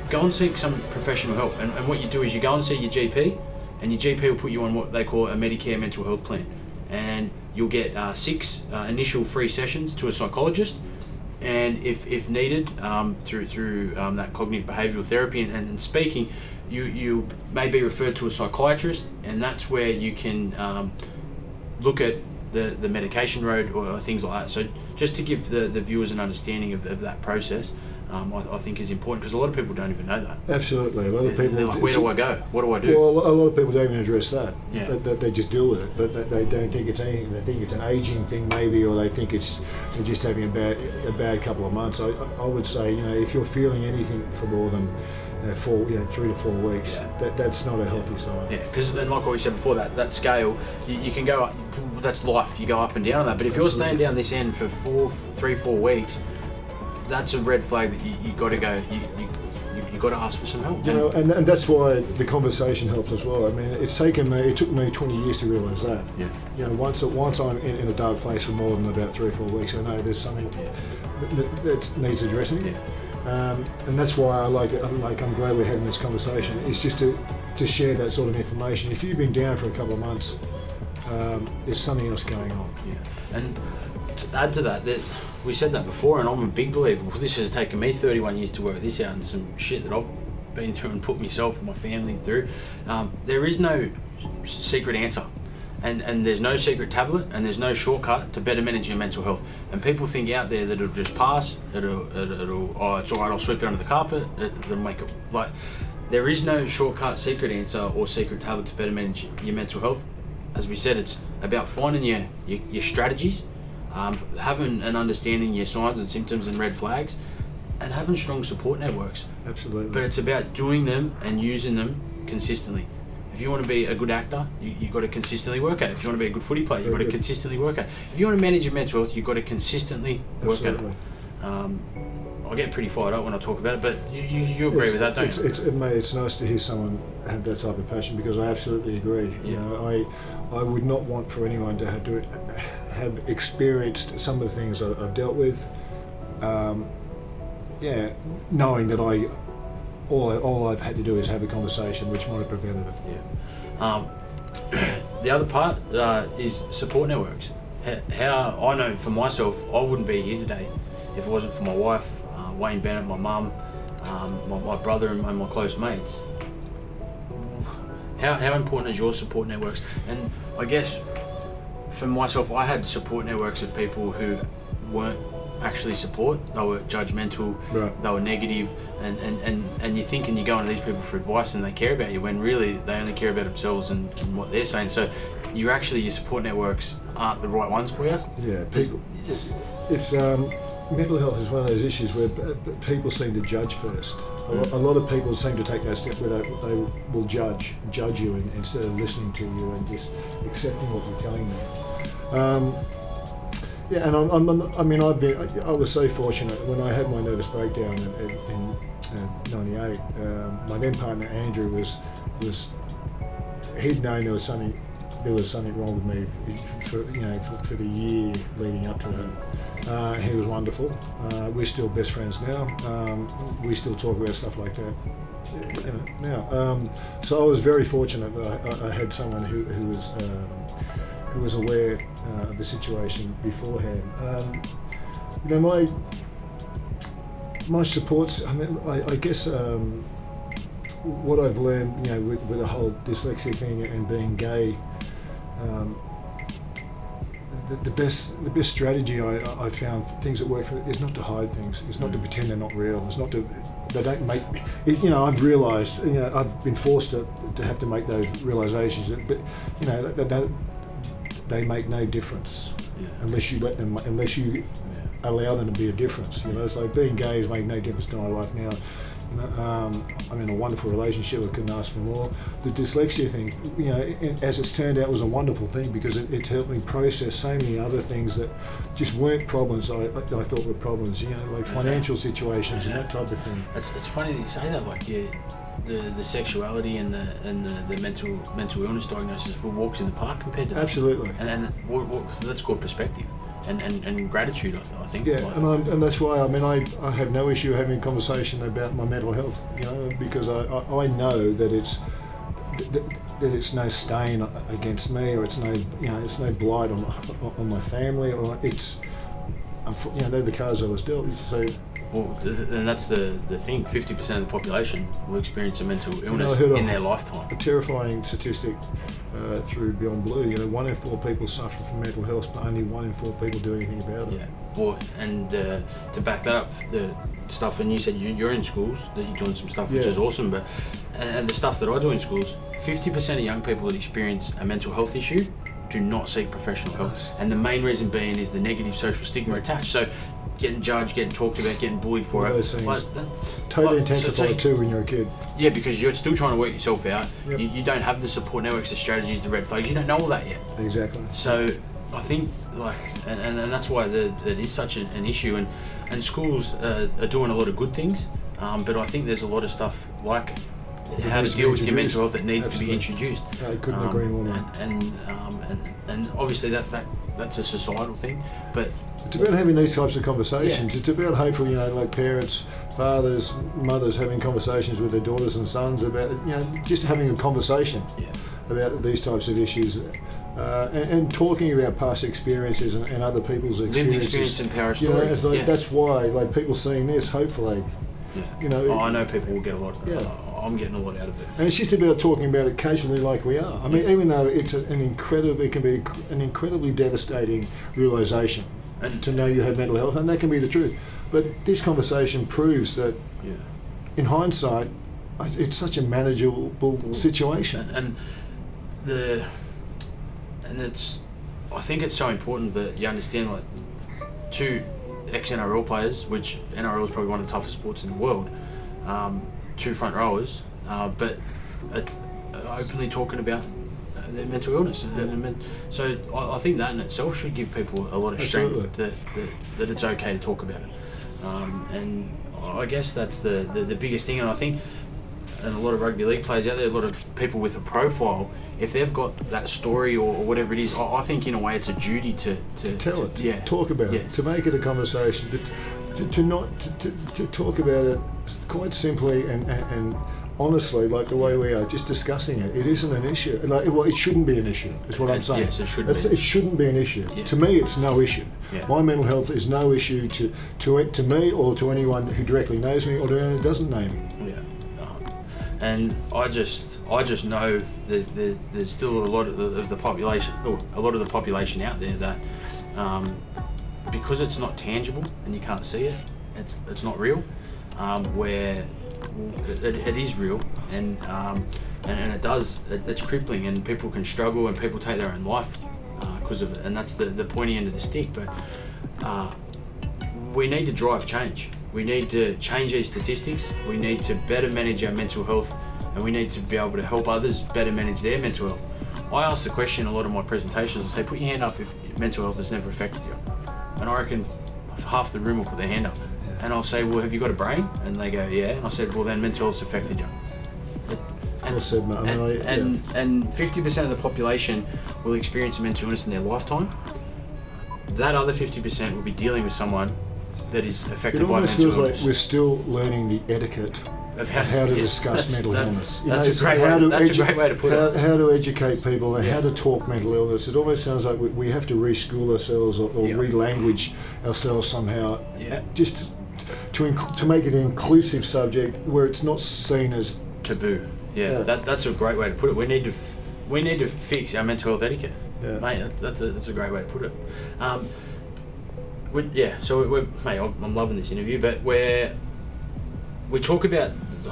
go and seek some professional help. And what you do is you go and see your GP, and your GP will put you on what they call a Medicare mental health plan, and you'll get 6 initial free sessions to a psychologist. And if needed, through that cognitive behavioural therapy and speaking, you may be referred to a psychiatrist, and that's where you can look at the medication road or things like that. So just to give the viewers an understanding of that process, I think is important, because a lot of people don't even know that. Absolutely, a lot of people. They're like, where do I go? What do I do? Well, a lot of people don't even address that. Yeah. They just deal with it, but they don't think it's anything. They think it's an aging thing, maybe, or they think they're just having a bad couple of months. I would say, if you're feeling anything for more than 3 to 4 weeks, that's not a healthy sign. Yeah, because like what we said before, that scale, you can go up. That's life. You go up and down on that. But if you're staying down this end for 3-4 weeks, that's a red flag that you got to go. You got to ask for some help. And that's why the conversation helps as well. I mean, it took me 20 years to realise that. Yeah. Once I'm in a dark place for more than about 3 or 4 weeks, I know there's something that needs addressing. Yeah. And that's why I'm glad we're having this conversation. It's just to share that sort of information. If you've been down for a couple of months, there's something else going on. Yeah. And to add to that, we said that before, and I'm a big believer. Well, this has taken me 31 years to work this out, and some shit that I've been through and put myself and my family through. There is no secret answer, and there's no secret tablet, and there's no shortcut to better manage your mental health. And people think out there that it'll just pass. It'll it's all right. I'll sweep it under the carpet. It'll make it like. There is no shortcut, secret answer, or secret tablet to better manage your mental health. As we said, it's about finding your strategies. Having an understanding your signs and symptoms and red flags, and having strong support networks. Absolutely. But it's about doing them and using them consistently. If you want to be a good actor, you've got to consistently work at it. If you want to be a good footy player, you've got to consistently work at it. If you want to manage your mental health, you've got to consistently work at it. I get pretty fired up when I talk about it, but you agree with that, don't you? It's nice to hear someone have that type of passion, because I absolutely agree. Yeah. I would not want for anyone to have experienced some of the things I've dealt with. Knowing that all I've had to do is have a conversation, which might have prevented it. Yeah. The other part is support networks. How I know for myself, I wouldn't be here today if it wasn't for my wife, Wayne Bennett, my mum, my brother, and my close mates. How important is your support networks? And I guess for myself, I had support networks of people who weren't actually support. They were judgmental, right. They were negative, and you're thinking you're going to these people for advice and they care about you, when really they only care about themselves and what they're saying. So your support networks aren't the right ones for you. Yeah, it's mental health is one of those issues where people seem to judge first. A lot of people seem to take that step where they will judge you instead of listening to you and just accepting what you're telling them. I was so fortunate when I had my nervous breakdown in '98. My then partner Andrew he'd known there was something wrong with me for the year leading up to that. He was wonderful. We're still best friends now. We still talk about stuff like that now. So I was very fortunate that I had someone who was aware of the situation beforehand. My supports. I guess what I've learned, with the whole dyslexia thing and being gay. The best strategy I found, things that work for, is not to hide things. It's not to pretend they're not real. It's not to. They don't make. I've realised. I've been forced to have to make those realisations. That they make no difference unless you let them. Unless you allow them to be a difference. So being gay has made no difference to my life now. I'm in a wonderful relationship. I couldn't ask for more. The dyslexia thing, as it's turned out, was a wonderful thing because it helped me process so many other things that just weren't problems I thought were problems, like financial situations and that type of thing. It's funny that you say that, the sexuality and the mental illness diagnosis walks in the park compared to that. Absolutely. And that's called perspective and gratitude, I think. Yeah, and that's why I have no issue having a conversation about my mental health, because I know that it's no stain against me, or it's no blight on my family, or it's they're the cards I was dealt. So. Well, and that's the thing. 50% of the population will experience a mental illness in their lifetime. A terrifying statistic through Beyond Blue. 1 in 4 people suffer from mental health, but only 1 in 4 people do anything about it. Yeah. Well, and to back that up, the stuff, and you said you're in schools, that you're doing some stuff which is awesome, but and the stuff that I do in schools, 50% of young people that experience a mental health issue do not seek professional help, and the main reason being is the negative social stigma attached. So. Getting judged, getting talked about, getting bullied for it. Totally intensified too when you're a kid. Yeah, because you're still trying to work yourself out. Yep. You don't have the support networks, the strategies, the red flags. You don't know all that yet. Exactly. So I think and that's why that is such an issue. And schools are doing a lot of good things, but I think there's a lot of stuff like how to deal with your mental health that needs to be introduced. I couldn't agree more. And obviously that's a societal thing, but it's about having these types of conversations. It's about hopefully, like parents, fathers, mothers having conversations with their daughters and sons about, just having a conversation about these types of issues, and talking about past experiences and other people's experiences. Lived experience and power story. That's why, people seeing this, hopefully. Yeah. I know people will get a lot. I'm getting a lot out of it. And it's just about talking about it casually, like we are. I mean, even though it can be an incredibly devastating realisation to know you have mental health, and that can be the truth. But this conversation proves that, in hindsight, it's such a manageable situation. I think it's so important that you understand, two ex-NRL players, which NRL is probably one of the toughest sports in the world, 2 front rowers, but openly talking about their mental illness. So I think that in itself should give people a lot of strength that it's okay to talk about it. And I guess that's the biggest thing. And I think, and a lot of rugby league players out there, a lot of people with a profile, if they've got that story or whatever it is, I think in a way it's a duty to tell it, talk about it, to make it a conversation, to talk about it quite simply and honestly, like the way we are, just discussing it. It isn't an issue. It shouldn't be an issue, is what I'm saying. Yes, it shouldn't be. It shouldn't be an issue. Yeah. To me, it's no issue. Yeah. My mental health is no issue to me or to anyone who directly knows me or to anyone who doesn't know me. Yeah. And I just know that there's still a lot of the population, or a lot of the population out there that, because it's not tangible and you can't see it, it's not real. Where it is real, and it's crippling, and people can struggle and people take their own life because of it, and that's the pointy end of the stick. But we need to drive change. We need to change these statistics. We need to better manage our mental health, and we need to be able to help others better manage their mental health. I ask the question in a lot of my presentations. I say, put your hand up if mental health has never affected you, and I reckon half the room will put their hand up. And I'll say, well, have you got a brain? And they go, yeah. And I said, well, then mental health's affected you. Well said, mate. And 50% of the population will experience a mental illness in their lifetime. That other 50% will be dealing with someone that is affected by mental illness. It almost feels like we're still learning the etiquette of how to discuss mental illness. That's a great way to put it. How to educate people and how to talk mental illness. It almost sounds like we have to reschool ourselves or re-language ourselves somehow. Yeah. Just to make it an inclusive subject where it's not seen as taboo. Yeah. That's a great way to put it. We need to fix our mental health etiquette. Yeah. Mate, that's a great way to put it. I'm loving this interview, but we talk about,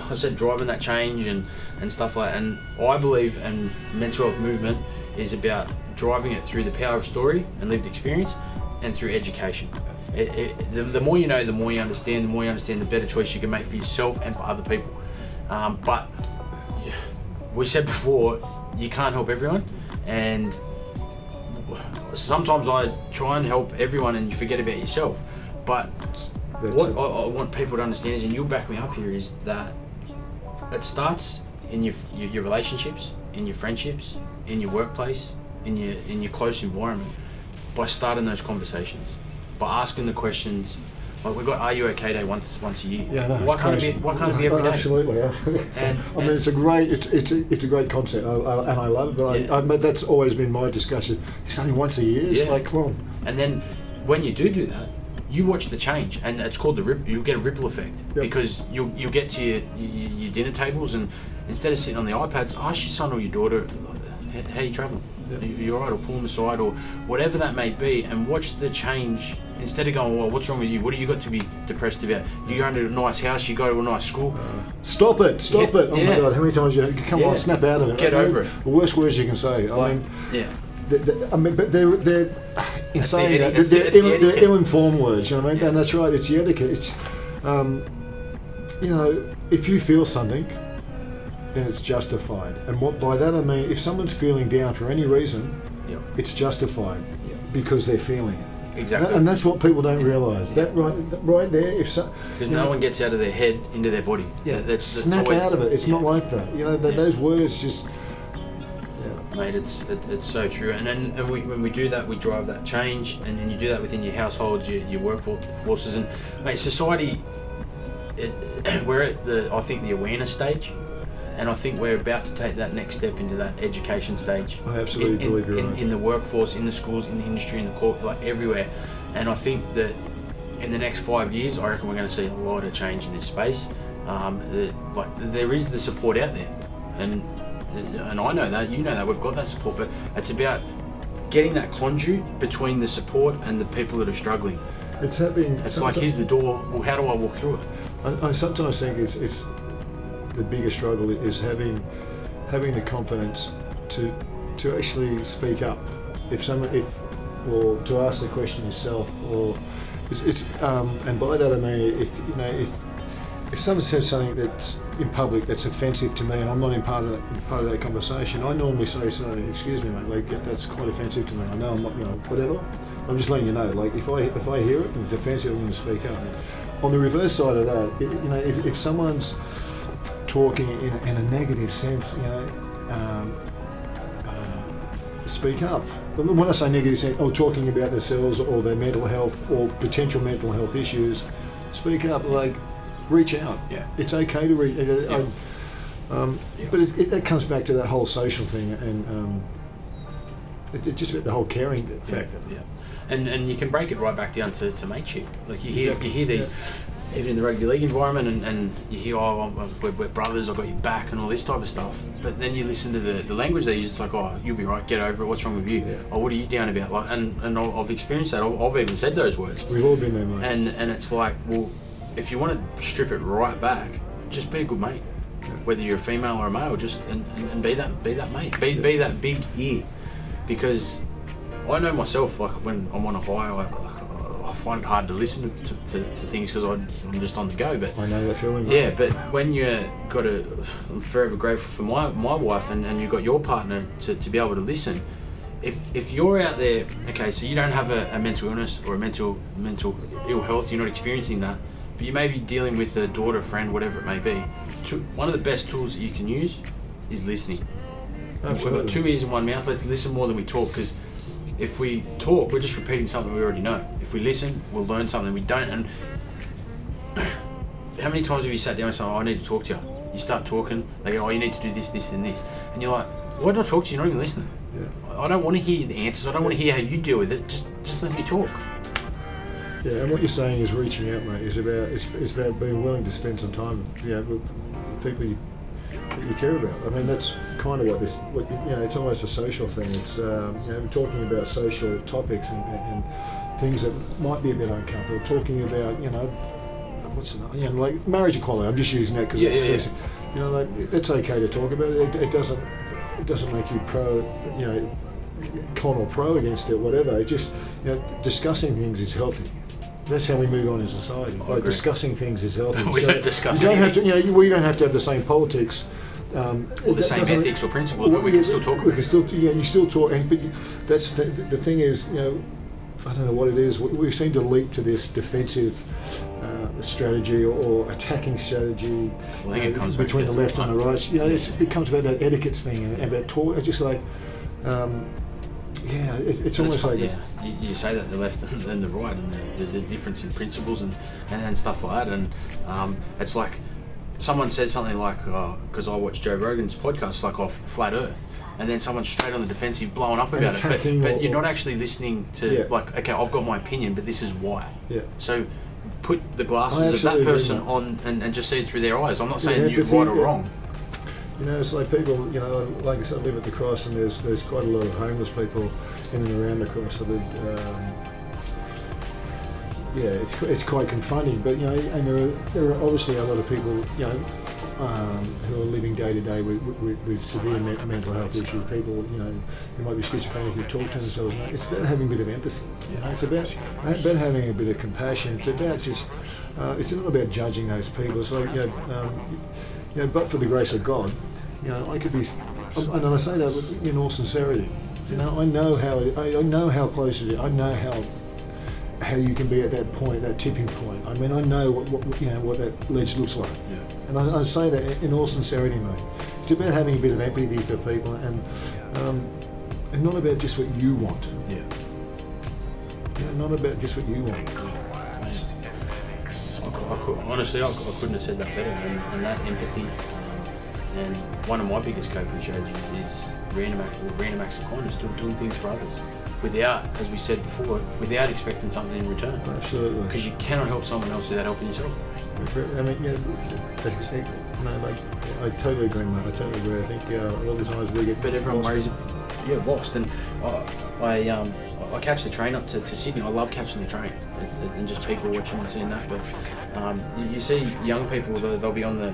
I said, driving that change and stuff like that, and I believe and mental health movement is about driving it through the power of story and lived experience and through education. The more you know, the more you understand, the better choice you can make for yourself and for other people. But we said before, you can't help everyone, and sometimes I try and help everyone and you forget about yourself. But what I want people to understand is, and you'll back me up here, is that It starts in your relationships, in your friendships, in your workplace, in your close environment, by starting those conversations, by asking the questions. Like we've got "Are you okay?" day once a year. Yeah, no, why can't it be every day? Absolutely. And it's a great concept, and I love it. But but that's always been my discussion. It's only once a year. It's like, come on. And then when you do that, you watch the change, and it's called you'll get a ripple effect. Yep. Because you'll get to your dinner tables, and instead of sitting on the iPads, ask your son or your daughter, how you travelling? Yep. You alright? Or pull them aside, or whatever that may be, and watch the change. Instead of going, well, what's wrong with you? What do you got to be depressed about? You go into a nice house, you go to a nice school. Stop it! Oh my God! How many times come on, snap out of it. Get over it. The worst words you can say. But they're in saying that they're ill-informed words. You know what I mean? And that's right. It's the etiquette. It's if you feel something, then it's justified. And what by that I mean, if someone's feeling down for any reason, it's justified because they're feeling it. Exactly. And that's what people don't realise. That right there, because no one gets out of their head into their body. That's snap always, out of it. It's not like that. Those words just. Mate, it's so true. And then when we do that, we drive that change, and then you do that within your households, your workforces, and mate, society. We're at the awareness stage. And I think we're about to take that next step into that education stage. I absolutely believe you're right. In the workforce, in the schools, in the industry, in the corporate, like everywhere. And I think that in the next 5 years, I reckon we're going to see a lot of change in this space. There is the support out there, and I know that, you know that, we've got that support. But it's about getting that conduit between the support and the people that are struggling. It's happening. It's like, here's the door. Well, how do I walk through it? I sometimes think it's. The biggest struggle is having the confidence to actually speak up. Or to ask the question yourself, or and by that I mean if someone says something that's in public that's offensive to me, and I'm not in part of that conversation, I normally say, excuse me, mate, like that's quite offensive to me. I know I'm not, whatever. I'm just letting you know. Like if I hear it and it's offensive, I'm going to speak up. On the reverse side of that, if someone's talking in a negative sense, speak up. When I say negative sense, talking about themselves or their mental health or potential mental health issues, speak up. Like, reach out. Yeah, it's okay to reach. But that comes back to that whole social thing, and it's just about the whole caring factor. Yeah. And you can break it right back down to mateship. Like you hear these. Yeah. Even in the rugby league environment, and you hear, we're brothers, I've got your back, and all this type of stuff. But then you listen to the language they use, it's like, you'll be right, get over it, what's wrong with you? Yeah. What are you down about? Like, and I've experienced that, I've even said those words. We've all been there, mate. And it's like, well, if you want to strip it right back, just be a good mate. Yeah. Whether you're a female or a male, just and be that mate. Be that big ear. Because I know myself, like when I'm on a high, I find it hard to listen to things because I'm just on the go. But I know that feeling. Yeah, but when I'm forever grateful for my wife and you've got your partner to be able to listen. If you're out there, okay, so you don't have a mental illness or a mental ill health, you're not experiencing that, but you may be dealing with a daughter, friend, whatever it may be. One of the best tools that you can use is listening. Absolutely. We've got 2 ears and 1 mouth, but listen more than we talk, because if we talk, we're just repeating something we already know. If we listen, we'll learn something we don't. And how many times have you sat down and said, I need to talk to you? You start talking, they go, you need to do this, this, and this. And you're like, why do I talk to you? You're not even listening. Yeah. I don't want to hear the answers. I don't want to hear how you deal with it. Just let me talk. Yeah, and what you're saying is reaching out, mate. It's about being willing to spend some time, with people that you care about. I mean, that's kind of it's almost a social thing. It's we're talking about social topics and things that might be a bit uncomfortable. Talking about like marriage equality. I'm just using that because that's okay to talk about. It doesn't make you pro, con or pro against it, whatever. It just discussing things is healthy. That's how we move on in society. By discussing things is healthy. We don't discuss. You don't have to. We don't have to have the same politics. Or the same ethics or principles, but we can still talk. We can still, you still talk. But that's the thing is, I don't know what it is. We seem to leap to this defensive strategy or attacking strategy Well, I think it comes back between to the left and the right. You know, it comes about that etiquettes thing and about talk. It's just like, it's almost like you say that the left and the right and the difference in principles and stuff like that, and it's like someone says something like, because I watch Joe Rogan's podcast, like off flat Earth, and then someone's straight on the defensive, blowing up about it, but you're not actually listening to like, okay, I've got my opinion, but this is why. Yeah. So put the glasses of that person on and just see it through their eyes. I'm not saying you're right or wrong. You know, it's like people, you know, like I said, I live at the Cross, and there's quite a lot of homeless people in and around the Cross. So it's quite confronting. But, you know, and there are obviously a lot of people, you know, who are living day to day with severe mental health issues. People, you know, who might be schizophrenic, who talk to themselves. You know, it's about having a bit of empathy. You know, it's about having a bit of compassion. It's about just, it's not about judging those people. So, you know, but for the grace of God, you know, I could be, and I say that in all sincerity. You know, I know how close it is. I know how you can be at that point, that tipping point. I mean, I know what you know what that ledge looks like. Yeah. And I say that in all sincerity, mate. It's about having a bit of empathy for people and not about just what you want. Yeah. You know, not about just what you want. Honestly, I couldn't have said that better. And that empathy, and one of my biggest coping strategies is random acts of kindness, doing things for others, without, as we said before, without expecting something in return. Absolutely. Because you cannot help someone else without helping yourself. I mean, I totally agree, mate. I totally agree. I think a lot of the times we get. But everyone worries. Lost. And I catch the train up to Sydney. I love catching the train and just people watching and seeing that. But you see young people, they'll be on the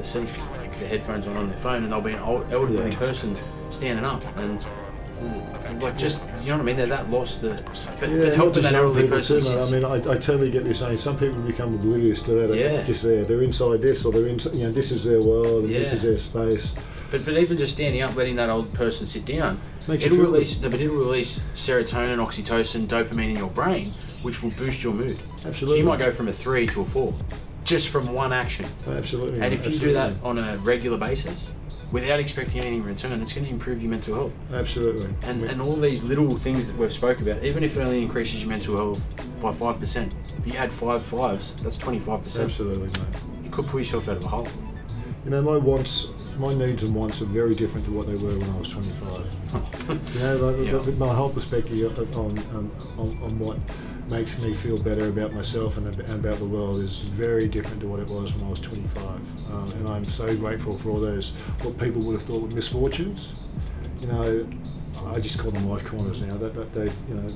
seats, the headphones on their phone, and there'll be an elderly person standing up and like, just, you know what I mean? They're that lost. But helping that elderly person. I mean, I totally get what you're saying. Some people become oblivious to that. Yeah. Just there, they're inside this, or they're inside. You know, this is their world, and this is their space. But even just standing up, letting that old person sit down, it'll release serotonin, oxytocin, dopamine in your brain, which will boost your mood. Absolutely. So you might go from a 3 to a 4, just from one action. Absolutely. And if you do that on a regular basis, without expecting anything in return, it's going to improve your mental health. Absolutely. And all these little things that we've spoke about, even if it only increases your mental health by 5%, if you add 5 fives, that's 25%. Absolutely, mate. You could pull yourself out of a hole. You know, my needs and wants are very different to what they were when I was 25. You know, my whole perspective on what makes me feel better about myself and about the world is very different to what it was when I was 25. And I'm so grateful for all those, what people would have thought were misfortunes. You know, I just call them life corners now. That they, you know,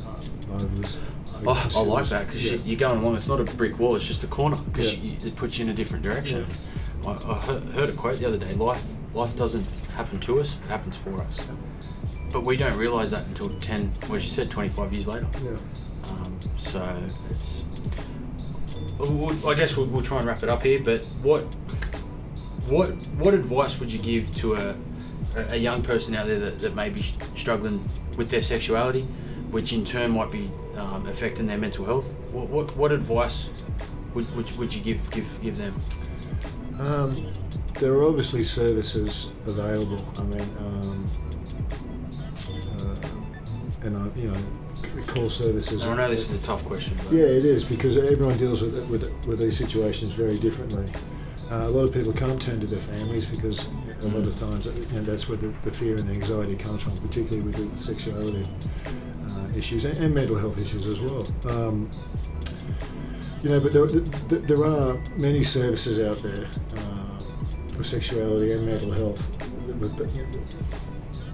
I like that, because you're going along. It's not a brick wall; it's just a corner, because it puts you in a different direction. Yeah. I heard a quote the other day. Life doesn't happen to us; it happens for us. But we don't realise that until 25 years later. Yeah. So it's. I guess we'll try and wrap it up here. But what advice would you give to a young person out there that may be struggling with their sexuality, which in turn might be affecting their mental health? What advice would you give them? There are obviously services available. I mean, you know, call services. I know this is a tough question. But yeah, it is, because everyone deals with these situations very differently. A lot of people can't turn to their families because a lot of times, you know, that's where the fear and anxiety comes from, particularly with the sexuality issues and mental health issues as well. You know, but there are many services out there for sexuality and mental health.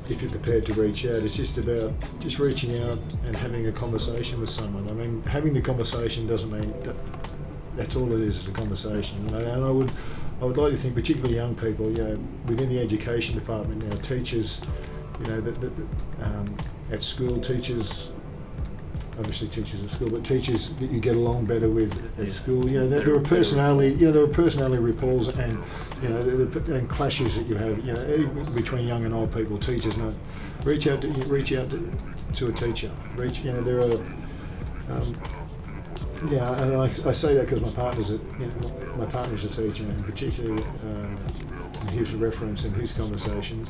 If you're prepared to reach out, it's just about reaching out and having a conversation with someone. I mean, having the conversation doesn't mean that's all it is a conversation. You know? And I would like to think, particularly young people, you know, within the education department now, teachers, you know, at school, teachers. Obviously, teachers at school, but teachers that you get along better with at school. You know, there are personality. You know, there are personality ripples and, you know, and clashes that you have. You know, between young and old people. Teachers, no, reach out to a teacher. You know, there are Yeah, and I say that because my partner's a teacher, and particularly his reference in his conversations.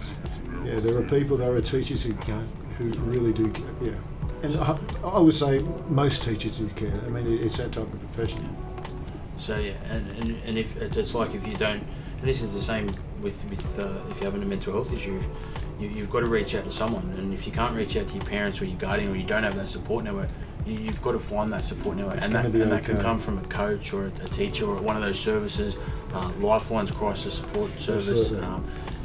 Yeah, there are teachers who really do. Yeah, and I would say most teachers do care. I mean, it's that type of profession. So yeah, and if it's like if you don't, and this is the same with if you're having a mental health issue, you've got to reach out to someone, and if you can't reach out to your parents or your guardian, or you don't have that support network, you've got to find that support network, that can come from a coach or a teacher or one of those services, Lifeline's crisis support service.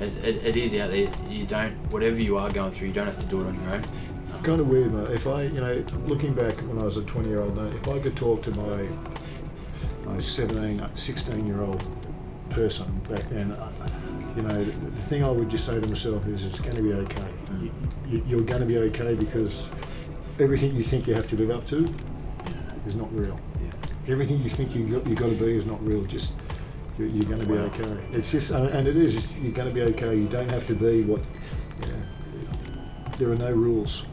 It is out there. You don't, whatever you are going through, you don't have to do it on your own. It's kind of weird, mate. If I, looking back when I was a 20-year-old, if I could talk to my 16-year-old person back then, the thing I would just say to myself is, it's going to be okay. You're going to be okay, because everything you think you have to live up to is not real. Yeah. Everything you think you got to be is not real. Just you're going to be okay. It's just, and it is. You're going to be okay. You don't have to be what. There are no rules.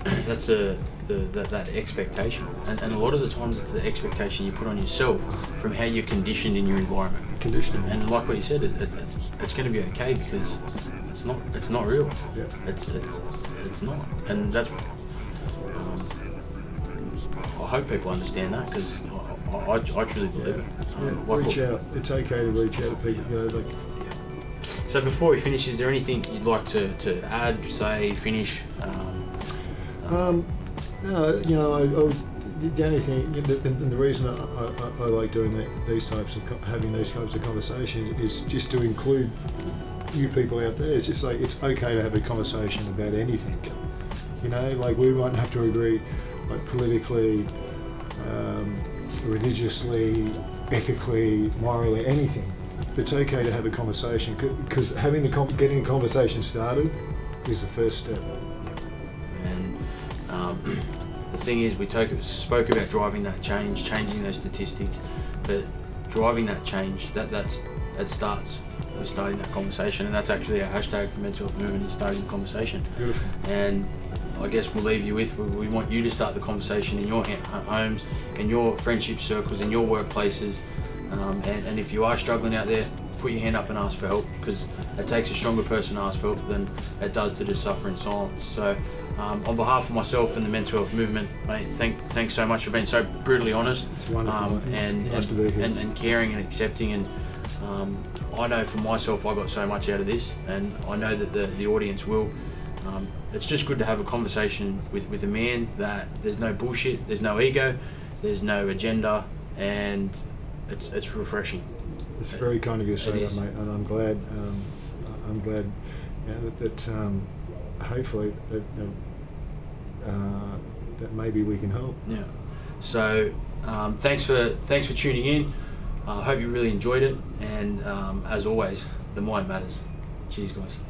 Yeah. That's that expectation, and a lot of the times it's the expectation you put on yourself from how you're conditioned in your environment. Conditioning. And like what you said, it's going to be okay, because it's not real. Yeah. It's not, and that's. I hope people understand that, because I truly believe it. Reach out. It's okay to reach out to people. So before we finish, is there anything you'd like to add, say, finish? No, the only thing, and the reason I like doing having these types of conversations is just to include you people out there. It's just like, it's okay to have a conversation about anything. We won't have to agree, politically, religiously, ethically, morally, anything. It's okay to have a conversation, because getting a conversation started is the first step. And the thing is, we spoke about driving that change, changing those statistics, but driving that change, that starts with starting that conversation, and that's actually our hashtag for Mental Health Movement, is starting the conversation. Beautiful. And I guess we'll leave you with, we want you to start the conversation in your homes, in your friendship circles, in your workplaces, and if you are struggling out there, put your hand up and ask for help, because it takes a stronger person to ask for help than it does to just suffer in silence. So on behalf of myself and the Mental Health Movement, mate, thanks so much for being so brutally honest. It's wonderful. Nice to be here. and caring and accepting, and I know for myself I got so much out of this, and I know that the audience will. It's just good to have a conversation with a man that there's no bullshit, there's no ego, there's no agenda, and it's refreshing. It's very kind of you to say that, mate, and I'm glad. That hopefully that maybe we can help. Yeah. So thanks for tuning in. I hope you really enjoyed it, and as always, the mind matters. Cheers, guys.